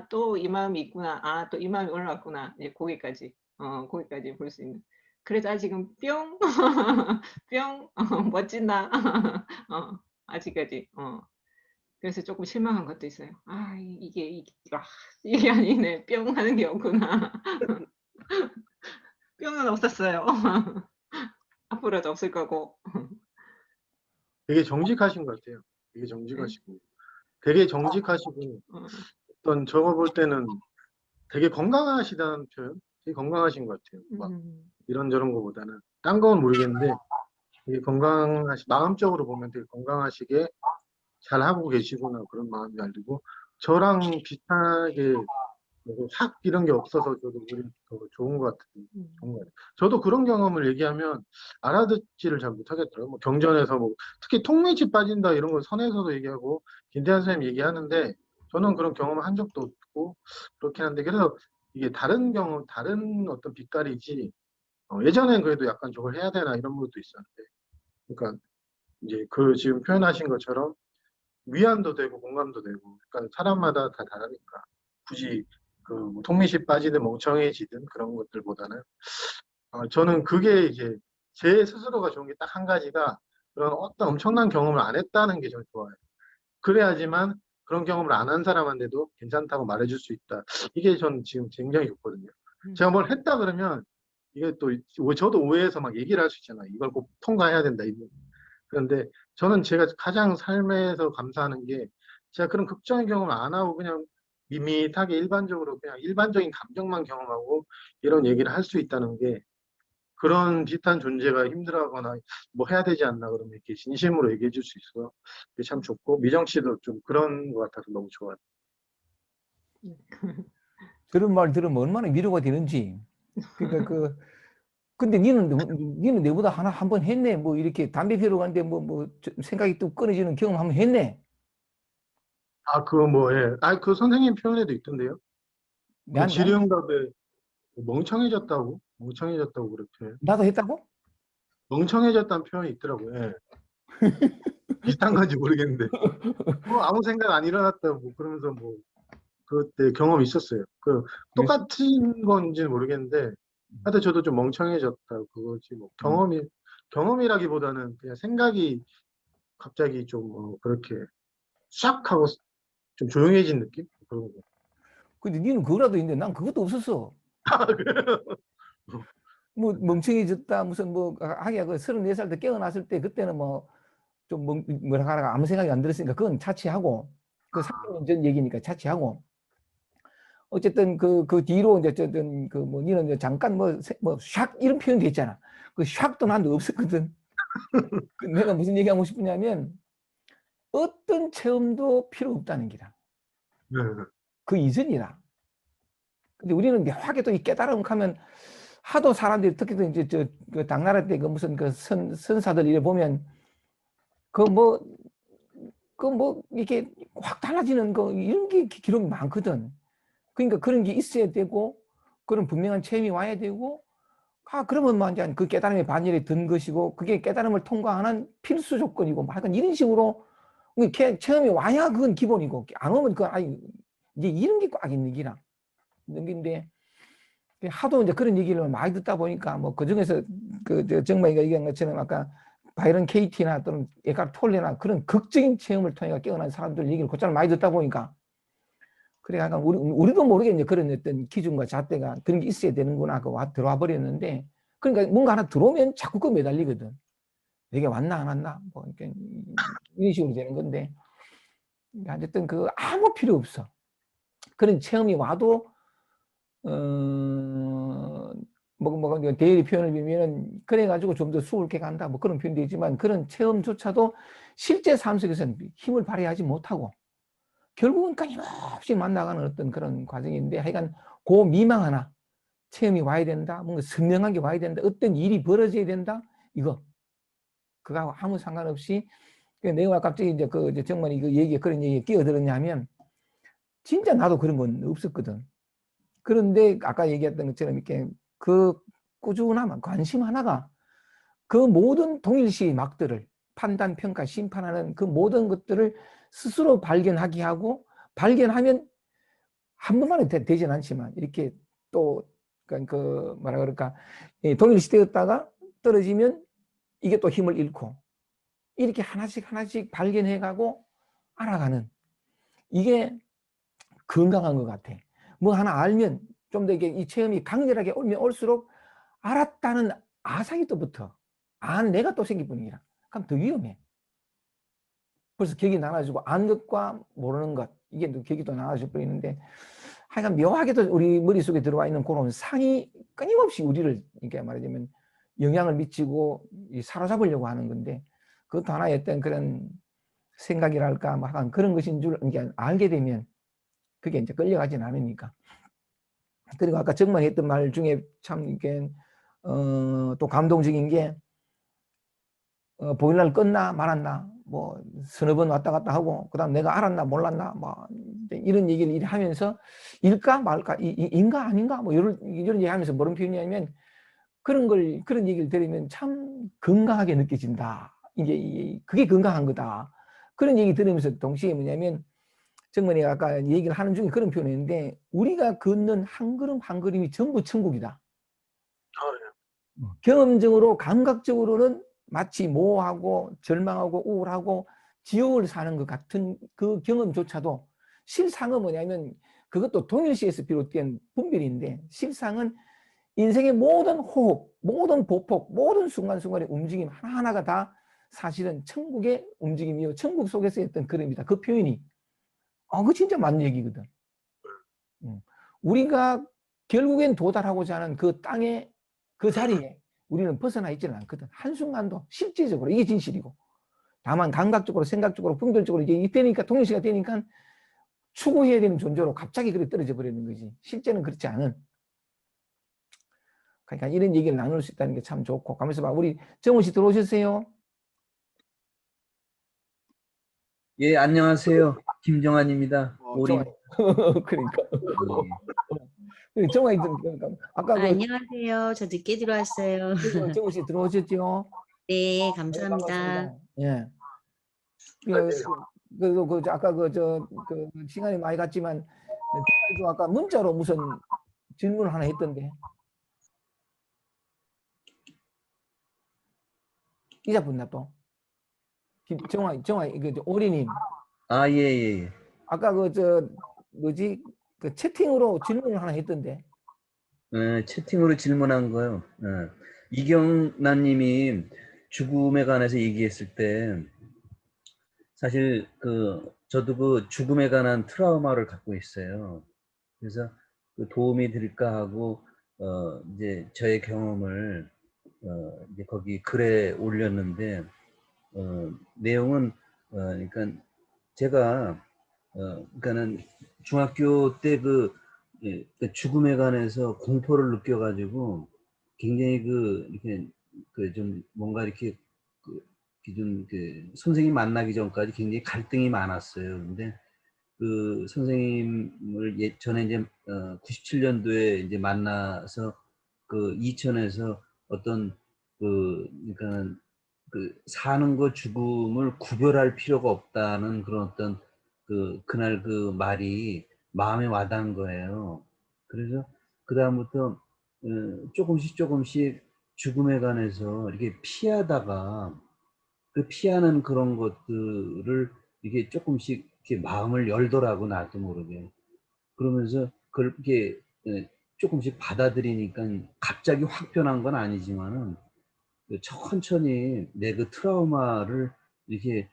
또 이 마음이 있구나. 또 이 마음이 올라왔구나. 이제 거기까지 볼 수 있는 그래도 아직은 뿅, 뿅, 멋진 나. 아직까지. 그래서 조금 실망한 것도 있어요. 아, 이게 아니네. 뿅 하는 게 없구나. 뿅은 없었어요. 앞으로도 없을 거고. 되게 정직하신 것 같아요. 되게 정직하시고, 되게 정직하시고, 어, 어떤 저거 볼 때는 되게 건강하시다는 표현, 되게 건강하신 것 같아요. 막 이런저런 거보다는 딴 건 모르겠는데 되게 마음적으로 보면 되게 건강하시게 잘 하고 계시구나 그런 마음이 알리고, 저랑 비슷하게 뭐삭 이런 게 없어서 저도 오히려 더 좋은 것 같아요. 좋은 것 같아요. 저도 그런 경험을 얘기하면 알아듣지를 잘 못하겠더라고요. 뭐 경전에서 뭐 특히 통매치 빠진다 이런 거 선에서도 얘기하고 김대한 선생님 얘기하는데 저는 그런 경험을 한 적도 없고 그렇긴 한데, 그래서 이게 다른 경험, 다른 어떤 빛깔이지, 예전엔 그래도 약간 저걸 해야 되나 이런 것도 있었는데, 그러니까 이제 그 지금 표현하신 것처럼 위안도 되고 공감도 되고, 그러니까 사람마다 다 다르니까 굳이 그뭐 통미시 빠지든 멍청해지든 그런 것들보다는 저는 그게 이제 제 스스로가 좋은 게 딱 한 가지가, 그런 어떤 엄청난 경험을 안 했다는 게 좀 좋아요. 그래야지만 그런 경험을 안 한 사람한테도 괜찮다고 말해줄 수 있다. 이게 전 지금 굉장히 좋거든요. 제가 뭘 했다 그러면 이게 또 저도 오해해서 막 얘기를 할 수 있잖아요. 이걸 꼭 통과해야 된다. 그런데 저는 제가 가장 삶에서 감사하는 게, 제가 그런 극적인 경험을 안 하고 그냥 밋밋하게 일반적으로 그냥 일반적인 감정만 경험하고 이런 얘기를 할 수 있다는 게, 그런 비슷한 존재가 힘들어하거나 뭐 해야 되지 않나 그러면 이렇게 진심으로 얘기해 줄 수 있어요. 그게 참 좋고, 미정 씨도 좀 그런 것 같아서 너무 좋아요. 그런 말 들으면 얼마나 위로가 되는지. 그러니까 근데 니는 내보다 하나 한 번 했네. 뭐 이렇게 담배 피우러 가는데 생각이 또 끊어지는 경험 한번 했네. 그거 뭐, 예. 그 선생님 표현에도 있던데요. 그 지령답에 멍청해졌다고 그렇게. 나도 했다고? 멍청해졌다는 표현이 있더라고요. 예. 비슷한 건지 모르겠는데. 뭐 아무 생각 안 일어났다고 뭐 그러면서 뭐 그때 경험이 있었어요. 그 똑같은 건지는 모르겠는데 하여튼 저도 좀 멍청해졌다 그거지 뭐. 경험이라기보다는 그냥 생각이 갑자기 좀 그렇게 싹 하고 좀 조용해진 느낌? 그런 거. 근데 니는 그거라도 있는데 난 그것도 없었어. 그래요? 뭐 멍청해졌다 무슨 하기야 그 34살 때 깨어났을 때 그때는 뭐 좀 뭐라 하라 아무 생각이 안 들었으니까 그건 차치하고, 그 30년 전 얘기니까 차치하고, 어쨌든 그 뒤로 이제 어쨌든 니는 이제 잠깐 샥 이런 표현도 있잖아. 그 샥도 난도 없었거든. 내가 무슨 얘기하고 싶으냐면 어떤 체험도 필요 없다는 기라. 네. 그 이전이라. 근데 우리는 묘하게 또 이 깨달음 하면 하도 사람들이 특히 이제 그 당나라 때 그 무슨 그 선사들 이래 보면 이렇게 확 달라지는 이런 게 기록이 많거든. 그러니까 그런 게 있어야 되고, 그런 분명한 체험이 와야 되고, 그러면 뭐 이제 그 깨달음의 반열에 든 것이고, 그게 깨달음을 통과하는 필수 조건이고, 뭐 약간 이런 식으로 체험이 와야 그건 기본이고, 안 오면 이제 이런 게 꽉 있는 기라. 근데 하도 이제 그런 얘기를 많이 듣다 보니까 그 중에서 정말 얘기한 것처럼 아까 바이런 케이티나 또는 에카르 톨레나 그런 극적인 체험을 통해 깨어난 사람들 얘기를 곧잘 많이 듣다 보니까, 그래 약간 우리도 모르게 이제 그런 어떤 기준과 잣대가 그런 게 있어야 되는구나 들어와 버렸는데, 그러니까 뭔가 하나 들어오면 자꾸 그 매달리거든. 이게 왔나 안 왔나 뭐 이런 식으로 되는 건데, 어쨌든 아무 필요 없어. 그런 체험이 와도 대리 표현을 빌면은 그래가지고 좀 더 수월하게 간다 뭐 그런 표현도 있지만, 그런 체험조차도 실제 삶 속에서는 힘을 발휘하지 못하고 결국은 끊임없이 만나가는 어떤 그런 과정인데, 하여간 그 미망 하나 체험이 와야 된다, 뭔가 선명한 게 와야 된다, 어떤 일이 벌어져야 된다, 그거하고 아무 상관없이. 내가 갑자기 이제 정말 그런 얘기에 끼어들었냐면, 진짜 나도 그런 건 없었거든. 그런데 아까 얘기했던 것처럼 이렇게 그 꾸준함, 관심 하나가 그 모든 동일시 막들을 판단, 평가, 심판하는 그 모든 것들을 스스로 발견하게 하고, 발견하면 한 번만에 되진 않지만 이렇게 또 그러니까 그 뭐라 그럴까, 동일시되었다가 떨어지면 이게 또 힘을 잃고 이렇게 하나씩 하나씩 발견해가고 알아가는, 이게 건강한 것 같아. 뭐 하나 알면 좀 더 이게 이 체험이 강렬하게 오면 올수록 알았다는 아상이 또 붙어. 아, 내가 또 생길 뿐이라. 그럼 더 위험해. 벌써 격이 나눠지고 안 것과 모르는 것, 이게 또 격이 또 나눠져 버리는데, 하여간 묘하게도 우리 머릿속에 들어와 있는 그런 상이 끊임없이 우리를 이렇게 말하자면 영향을 미치고 사로잡으려고 하는 건데, 그것도 하나의 어떤 그런 생각이랄까 뭐 약간 그런 것인 줄 이제 알게 되면 그게 이제 끌려가진 않으니까. 그리고 아까 정말 했던 말 중에 참 이게 또 감동적인 게, 보일러를 껐나 말았나 뭐 서너 번 왔다 갔다 하고 그다음 내가 알았나 몰랐나 뭐 이런 얘기를 하면서 일까 말까, 인가 아닌가 뭐 이런 얘기하면서 뭐런 표현이냐면, 그런 얘기를 들으면 참 건강하게 느껴진다. 이게 그게 건강한 거다. 그런 얘기 들으면서 동시에 뭐냐면, 정말 내가 아까 얘기를 하는 중에 그런 표현인데, 우리가 걷는 한 걸음 한 걸음이 전부 천국이다. 경험적으로 감각적으로는 마치 모호하고 절망하고 우울하고 지옥을 사는 것 같은 그 경험조차도, 실상은 뭐냐면 그것도 동일시에서 비롯된 분별인데, 실상은 인생의 모든 호흡, 모든 보폭, 모든 순간순간의 움직임 하나하나가 다 사실은 천국의 움직임이요, 천국 속에서 했던 걸음이다. 그 표현이 그거 진짜 맞는 얘기거든. 우리가 결국엔 도달하고자 하는 그 땅의 그 자리에 우리는 벗어나 있지는 않거든. 한순간도 실질적으로 이게 진실이고, 다만 감각적으로 생각적으로 분별적으로 이게 되니까, 동일시가 되니까 추구해야 되는 존재로 갑자기 그렇게 떨어져 버리는 거지, 실제는 그렇지 않은. 그러니까 이런 얘기를 나눌 수 있다는 게 참 좋고. 가만있어 봐, 우리 정우 씨 들어오셨어요? 예, 안녕하세요. 김정환입니다. 오리. 그러니까 정우 씨, 아까 그 안녕하세요. 저 늦게 들어왔어요. 정우 씨 들어오셨죠? 네, 네, 감사합니다. 반갑습니다. 예. 그 아까 그 시간이 많이 갔지만, 또 아까 문자로 무슨 질문을 하나 했던데. 잊어봤나 또? 정화 그 오리님. 아, 예, 예, 예. 아까 뭐지, 그 채팅으로 질문을 하나 했던데. 채팅으로 질문한 거요. 이경란님이 죽음에 관해서 얘기했을 때, 사실 저도 그 죽음에 관한 트라우마를 갖고 있어요. 그래서 그 도움이 될까 하고 이제 저의 경험을 이제 거기 글에 올렸는데, 내용은 그러니까 제가 그러니까는 중학교 때 그 죽음에 관해서 공포를 느껴가지고 굉장히 이렇게 좀 뭔가 이렇게 좀 선생님 만나기 전까지 굉장히 갈등이 많았어요. 근데 그 선생님을 전에 이제 97년도에 이제 만나서 그 이천에서 어떤 그러니까 사는 거 죽음을 구별할 필요가 없다는 그런 어떤 그날 그 말이 마음에 와닿은 거예요. 그래서 그 다음부터 조금씩 죽음에 관해서 이렇게 피하다가 그 피하는 그런 것들을 이게 조금씩 이렇게 마음을 열더라고, 나도 모르게. 그러면서 그렇게 조금씩 받아들이니까 갑자기 확 변한 건 아니지만은 천천히 내 그 트라우마를 이렇게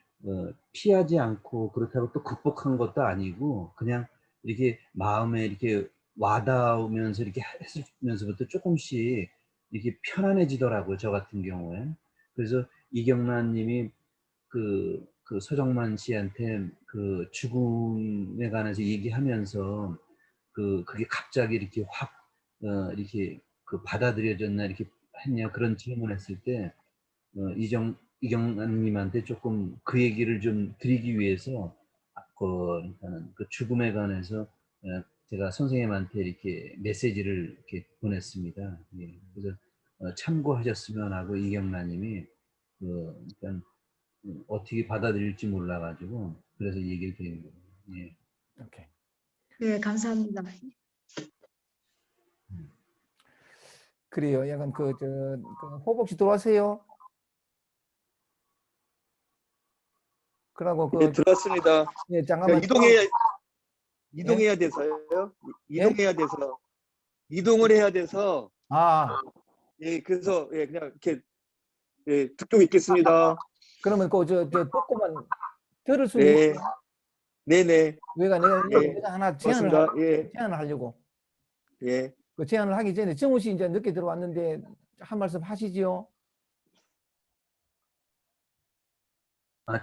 피하지 않고, 그렇다고 또 극복한 것도 아니고, 그냥 이렇게 마음에 이렇게 와닿으면서 이렇게 했으면서부터 조금씩 이렇게 편안해지더라고요, 저 같은 경우에. 그래서 이경란 님이 그 서정만 씨한테 그 죽음에 관해서 얘기하면서 그게 갑자기 이렇게 확 이렇게 받아들여졌나, 이렇게 했냐, 그런 질문을 했을 때 이경란님한테 조금 그 얘기를 좀 드리기 위해서 그 죽음에 관해서 제가 선생님한테 이렇게 메시지를 이렇게 보냈습니다. 예, 그래서 참고하셨으면 하고, 이경란님이 일단 어떻게 받아들일지 몰라가지고 그래서 얘기를 드린 거예요. 예. 오케이. 네, 감사합니다. 그래요. 약간 그 호복 씨 들어와세요. 그러고 예, 들어왔습니다. 예, 잠깐만. 이동해야 돼서요. 예? 이동을 해야 돼서 아, 예, 그래서 예, 그냥 이렇게 예, 듣고 있겠습니다. 그러면 저 듣고만 들을 수 네. 있는 네네. 내가 하나 고맙습니다. 예, 제안을 하려고. 예. 그 제안을 하기 전에 정우 씨 이제 늦게 들어왔는데 한 말씀 하시죠.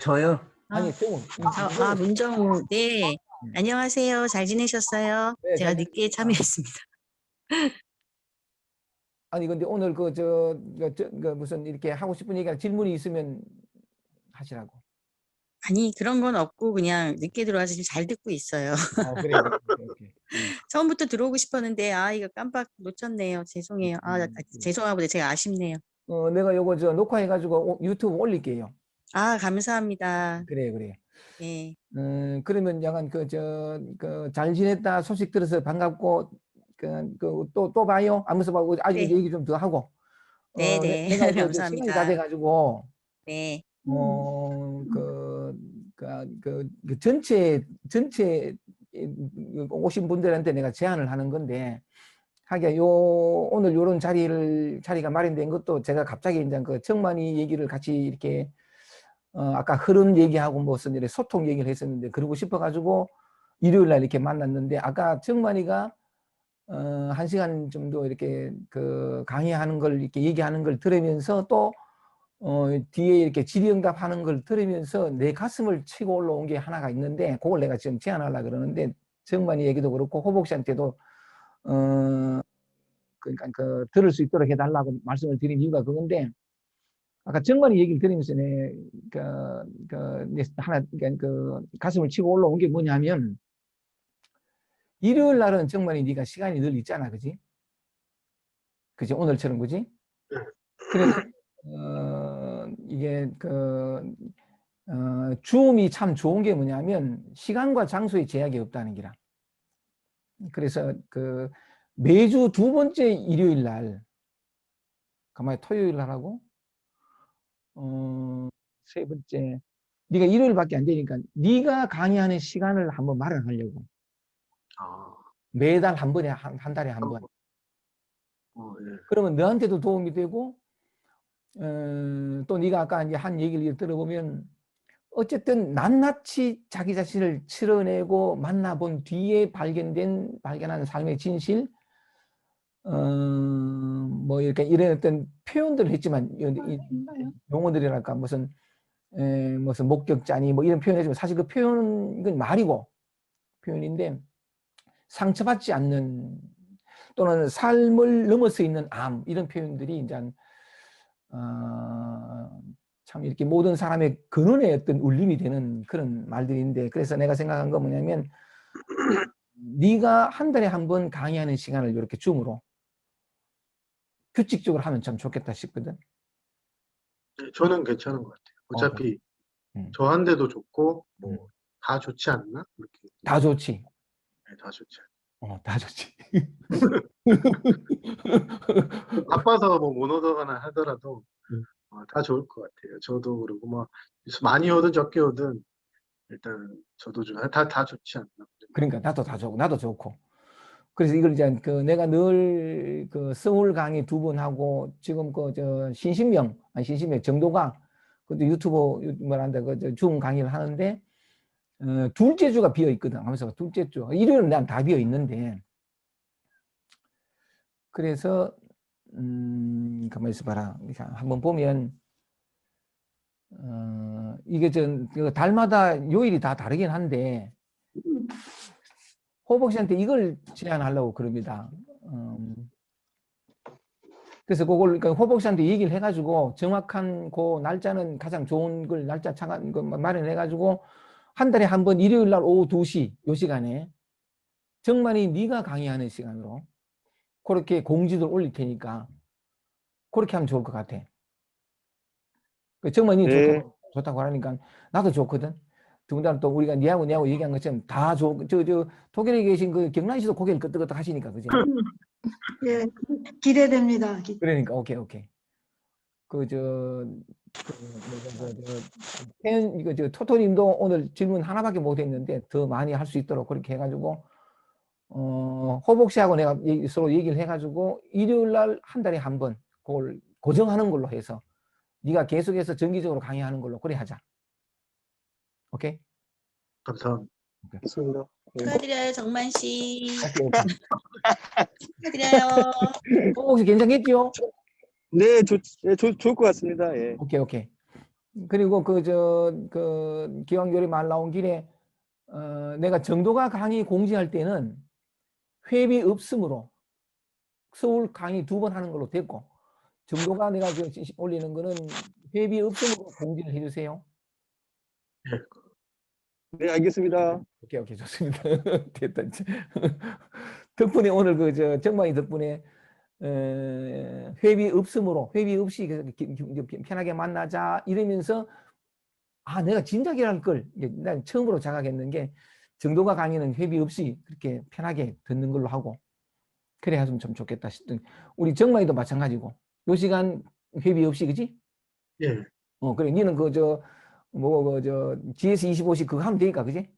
저요? 아니, 정우. 문정우. 네. 안녕하세요. 잘 지내셨어요? 네, 제가 잘 늦게 참여했습니다. 아니 근데 오늘 무슨 이렇게 하고 싶은 얘기나 질문이 있으면 하시라고. 아니, 그런 건 없고 그냥 늦게 들어와서 지금 잘 듣고 있어요. 그래. 오케이. 처음부터 들어오고 싶었는데 이거 깜빡 놓쳤네요. 죄송해요. 죄송하고 제가 아쉽네요. 내가 요거 녹화해가지고 유튜브 올릴게요. 감사합니다. 그래. 예. 그러면 약간 잘 지냈다 소식 들어서 반갑고 또 봐요. 아무서 봐고 아직 네. 얘기 좀 더 하고. 네네. 내가 시간이 감사합니다. 다 돼가지고 네. 전체 오신 분들한테 내가 제안을 하는 건데 하기야 오늘 요런 자리가 마련된 것도 제가 갑자기 이제 그 정만이 얘기를 같이 이렇게 아까 흐름 얘기하고 무슨 이렇게 소통 얘기를 했었는데 그러고 싶어가지고 일요일 날 이렇게 만났는데 아까 정만이가 1시간 정도 이렇게 강의하는 걸 이렇게 얘기하는 걸 들으면서 또 뒤에 이렇게 질의응답 하는 걸 들으면서 내 가슴을 치고 올라온 게 하나가 있는데 그걸 내가 지금 제안하려고 그러는데 정만이 얘기도 그렇고 호복 씨한테도 그러니까 들을 수 있도록 해달라고 말씀을 드린 이유가 그건데 아까 정만이 얘기를 들으면서 하나 가슴을 치고 올라온 게 뭐냐면 일요일 날은 정만이 네가 시간이 늘 있잖아, 그지? 오늘처럼 그지? 그래서 이게 줌이 참 좋은 게 뭐냐면 시간과 장소에 제약이 없다는 기라. 그래서 매주 두 번째 일요일 날, 가만히 토요일 날하고 세 번째 네가 일요일밖에 안 되니까 네가 강의하는 시간을 한번 마련하려고. 매달 한 번에 한 달에 한 번. 예. 그러면 너한테도 도움이 되고 또 네가 아까 이제 한 얘기를 들어보면 어쨌든 낱낱이 자기 자신을 치러내고 만나본 뒤에 발견한 삶의 진실 뭐 이렇게 이런 어떤 표현들을 했지만 용어들이랄까 무슨 목격자니 뭐 이런 표현을 했지만 사실 그 표현은 이건 말이고 표현인데 상처받지 않는 또는 삶을 넘어서 있는 암 이런 표현들이 이제 참 이렇게 모든 사람의 근원의 어떤 울림이 되는 그런 말들인데 그래서 내가 생각한 건 뭐냐면 네가 한 달에 한 번 강의하는 시간을 이렇게 줌으로 규칙적으로 하면 참 좋겠다 싶거든. 저는 괜찮은 것 같아요. 어차피 저한테도 좋고 뭐 다 좋지 않나? 이렇게. 다 좋지. 네, 다 좋지. 다 좋지. 바빠서 뭐 못 오거나 하더라도 다 좋을 것 같아요. 저도 그러고 뭐 많이 오든 적게 오든 일단 저도 좀 다 좋지 않나. 그러니까 나도 다 좋고 나도 좋고. 그래서 이걸 이제 내가 늘 서울 강의 2번 하고 지금 신신명 정도가 그것도 유튜브 뭐란다 줌 강의를 하는데 둘째 주가 비어 있거든. 하면서 둘째 주 일요일은 난 다 비어 있는데 그래서 가만히 있어봐라. 한번 보면 이게 달마다 요일이 다 다르긴 한데 호복 씨한테 이걸 제안하려고 그럽니다. 그래서 그걸 호복 씨한테 얘기를 해가지고 정확한 그 날짜는 가장 좋은 걸 날짜 마련해가지고 한 달에 한 번 일요일 날 오후 2시 요 시간에 정만이 네가 강의하는 시간으로 그렇게 공지를 올릴 테니까 그렇게 하면 좋을 것 같아. 정만이 네. 좋다고 하니까 나도 좋거든. 더군다나 또 우리가 니하고 얘기한 것처럼 다 독일에 계신 경란 씨도 고개를 끄덕끄덕 하시니까 그죠? 예, 기대됩니다. 그러니까 오케이. 태연 이거 토토님도 오늘 질문 하나밖에 못 했는데 더 많이 할 수 있도록 그렇게 해가지고 호복 씨하고 내가 서로 얘기를 해가지고 일요일 날 한 달에 한 번 그걸 고정하는 걸로 해서 네가 계속해서 정기적으로 강의하는 걸로 그래 하자. 오케이? 감사합니다. 좋습니다. 축하드려요, 정만 씨. 오케이. 축하드려요. 호복 씨 괜찮겠죠? 네, 좋을 것 같습니다. 예. 오케이. 그리고 기왕요리 말 나온 길에 내가 정도가 강의 공지할 때는 회비 없음으로 서울 강의 2번 하는 걸로 됐고 정도가 내가 올리는 거는 회비 없음으로 공지를 해주세요. 네, 알겠습니다. 오케이 좋습니다. 됐다. 덕분에 오늘 정만이 덕분에 회비 없음으로 회비 없이 편하게 만나자 이러면서 내가 진작 일할 걸. 난 처음으로 자각했는 게 정도가 강의는 회비 없이 그렇게 편하게 듣는 걸로 하고 그래야 좀 좋겠다 싶더니 우리 정만이도 마찬가지고 요 시간 회비 없이 그지? 예. 그래 니는 GS25시 그거 하면 되니까 그지?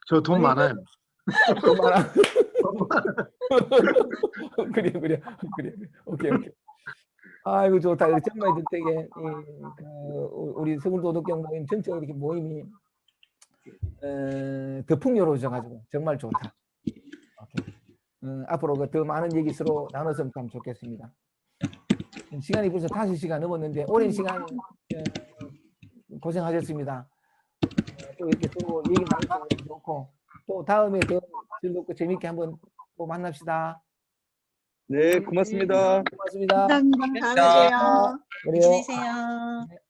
저 돈 많아요. 돈 많아. 그래. 오케이. 아이고 좋다. 정말 되게 우리 서울도덕경 모임 전체 이렇게 모임이 더 풍요로워져가지고 정말 좋다. 오케이. 앞으로 더 많은 얘기 서로 나눴으면 참 좋겠습니다. 시간이 벌써 5시간 넘었는데 오랜 시간 고생하셨습니다. 또 이렇게 서로 얘기 나누면 좋고 또 다음에 더 즐겁고 재밌게 한번 또 만납시다. 네, 고맙습니다. 고맙습니다. 감사합니다. 다음에 봬요. 그래요. 안녕히 계세요.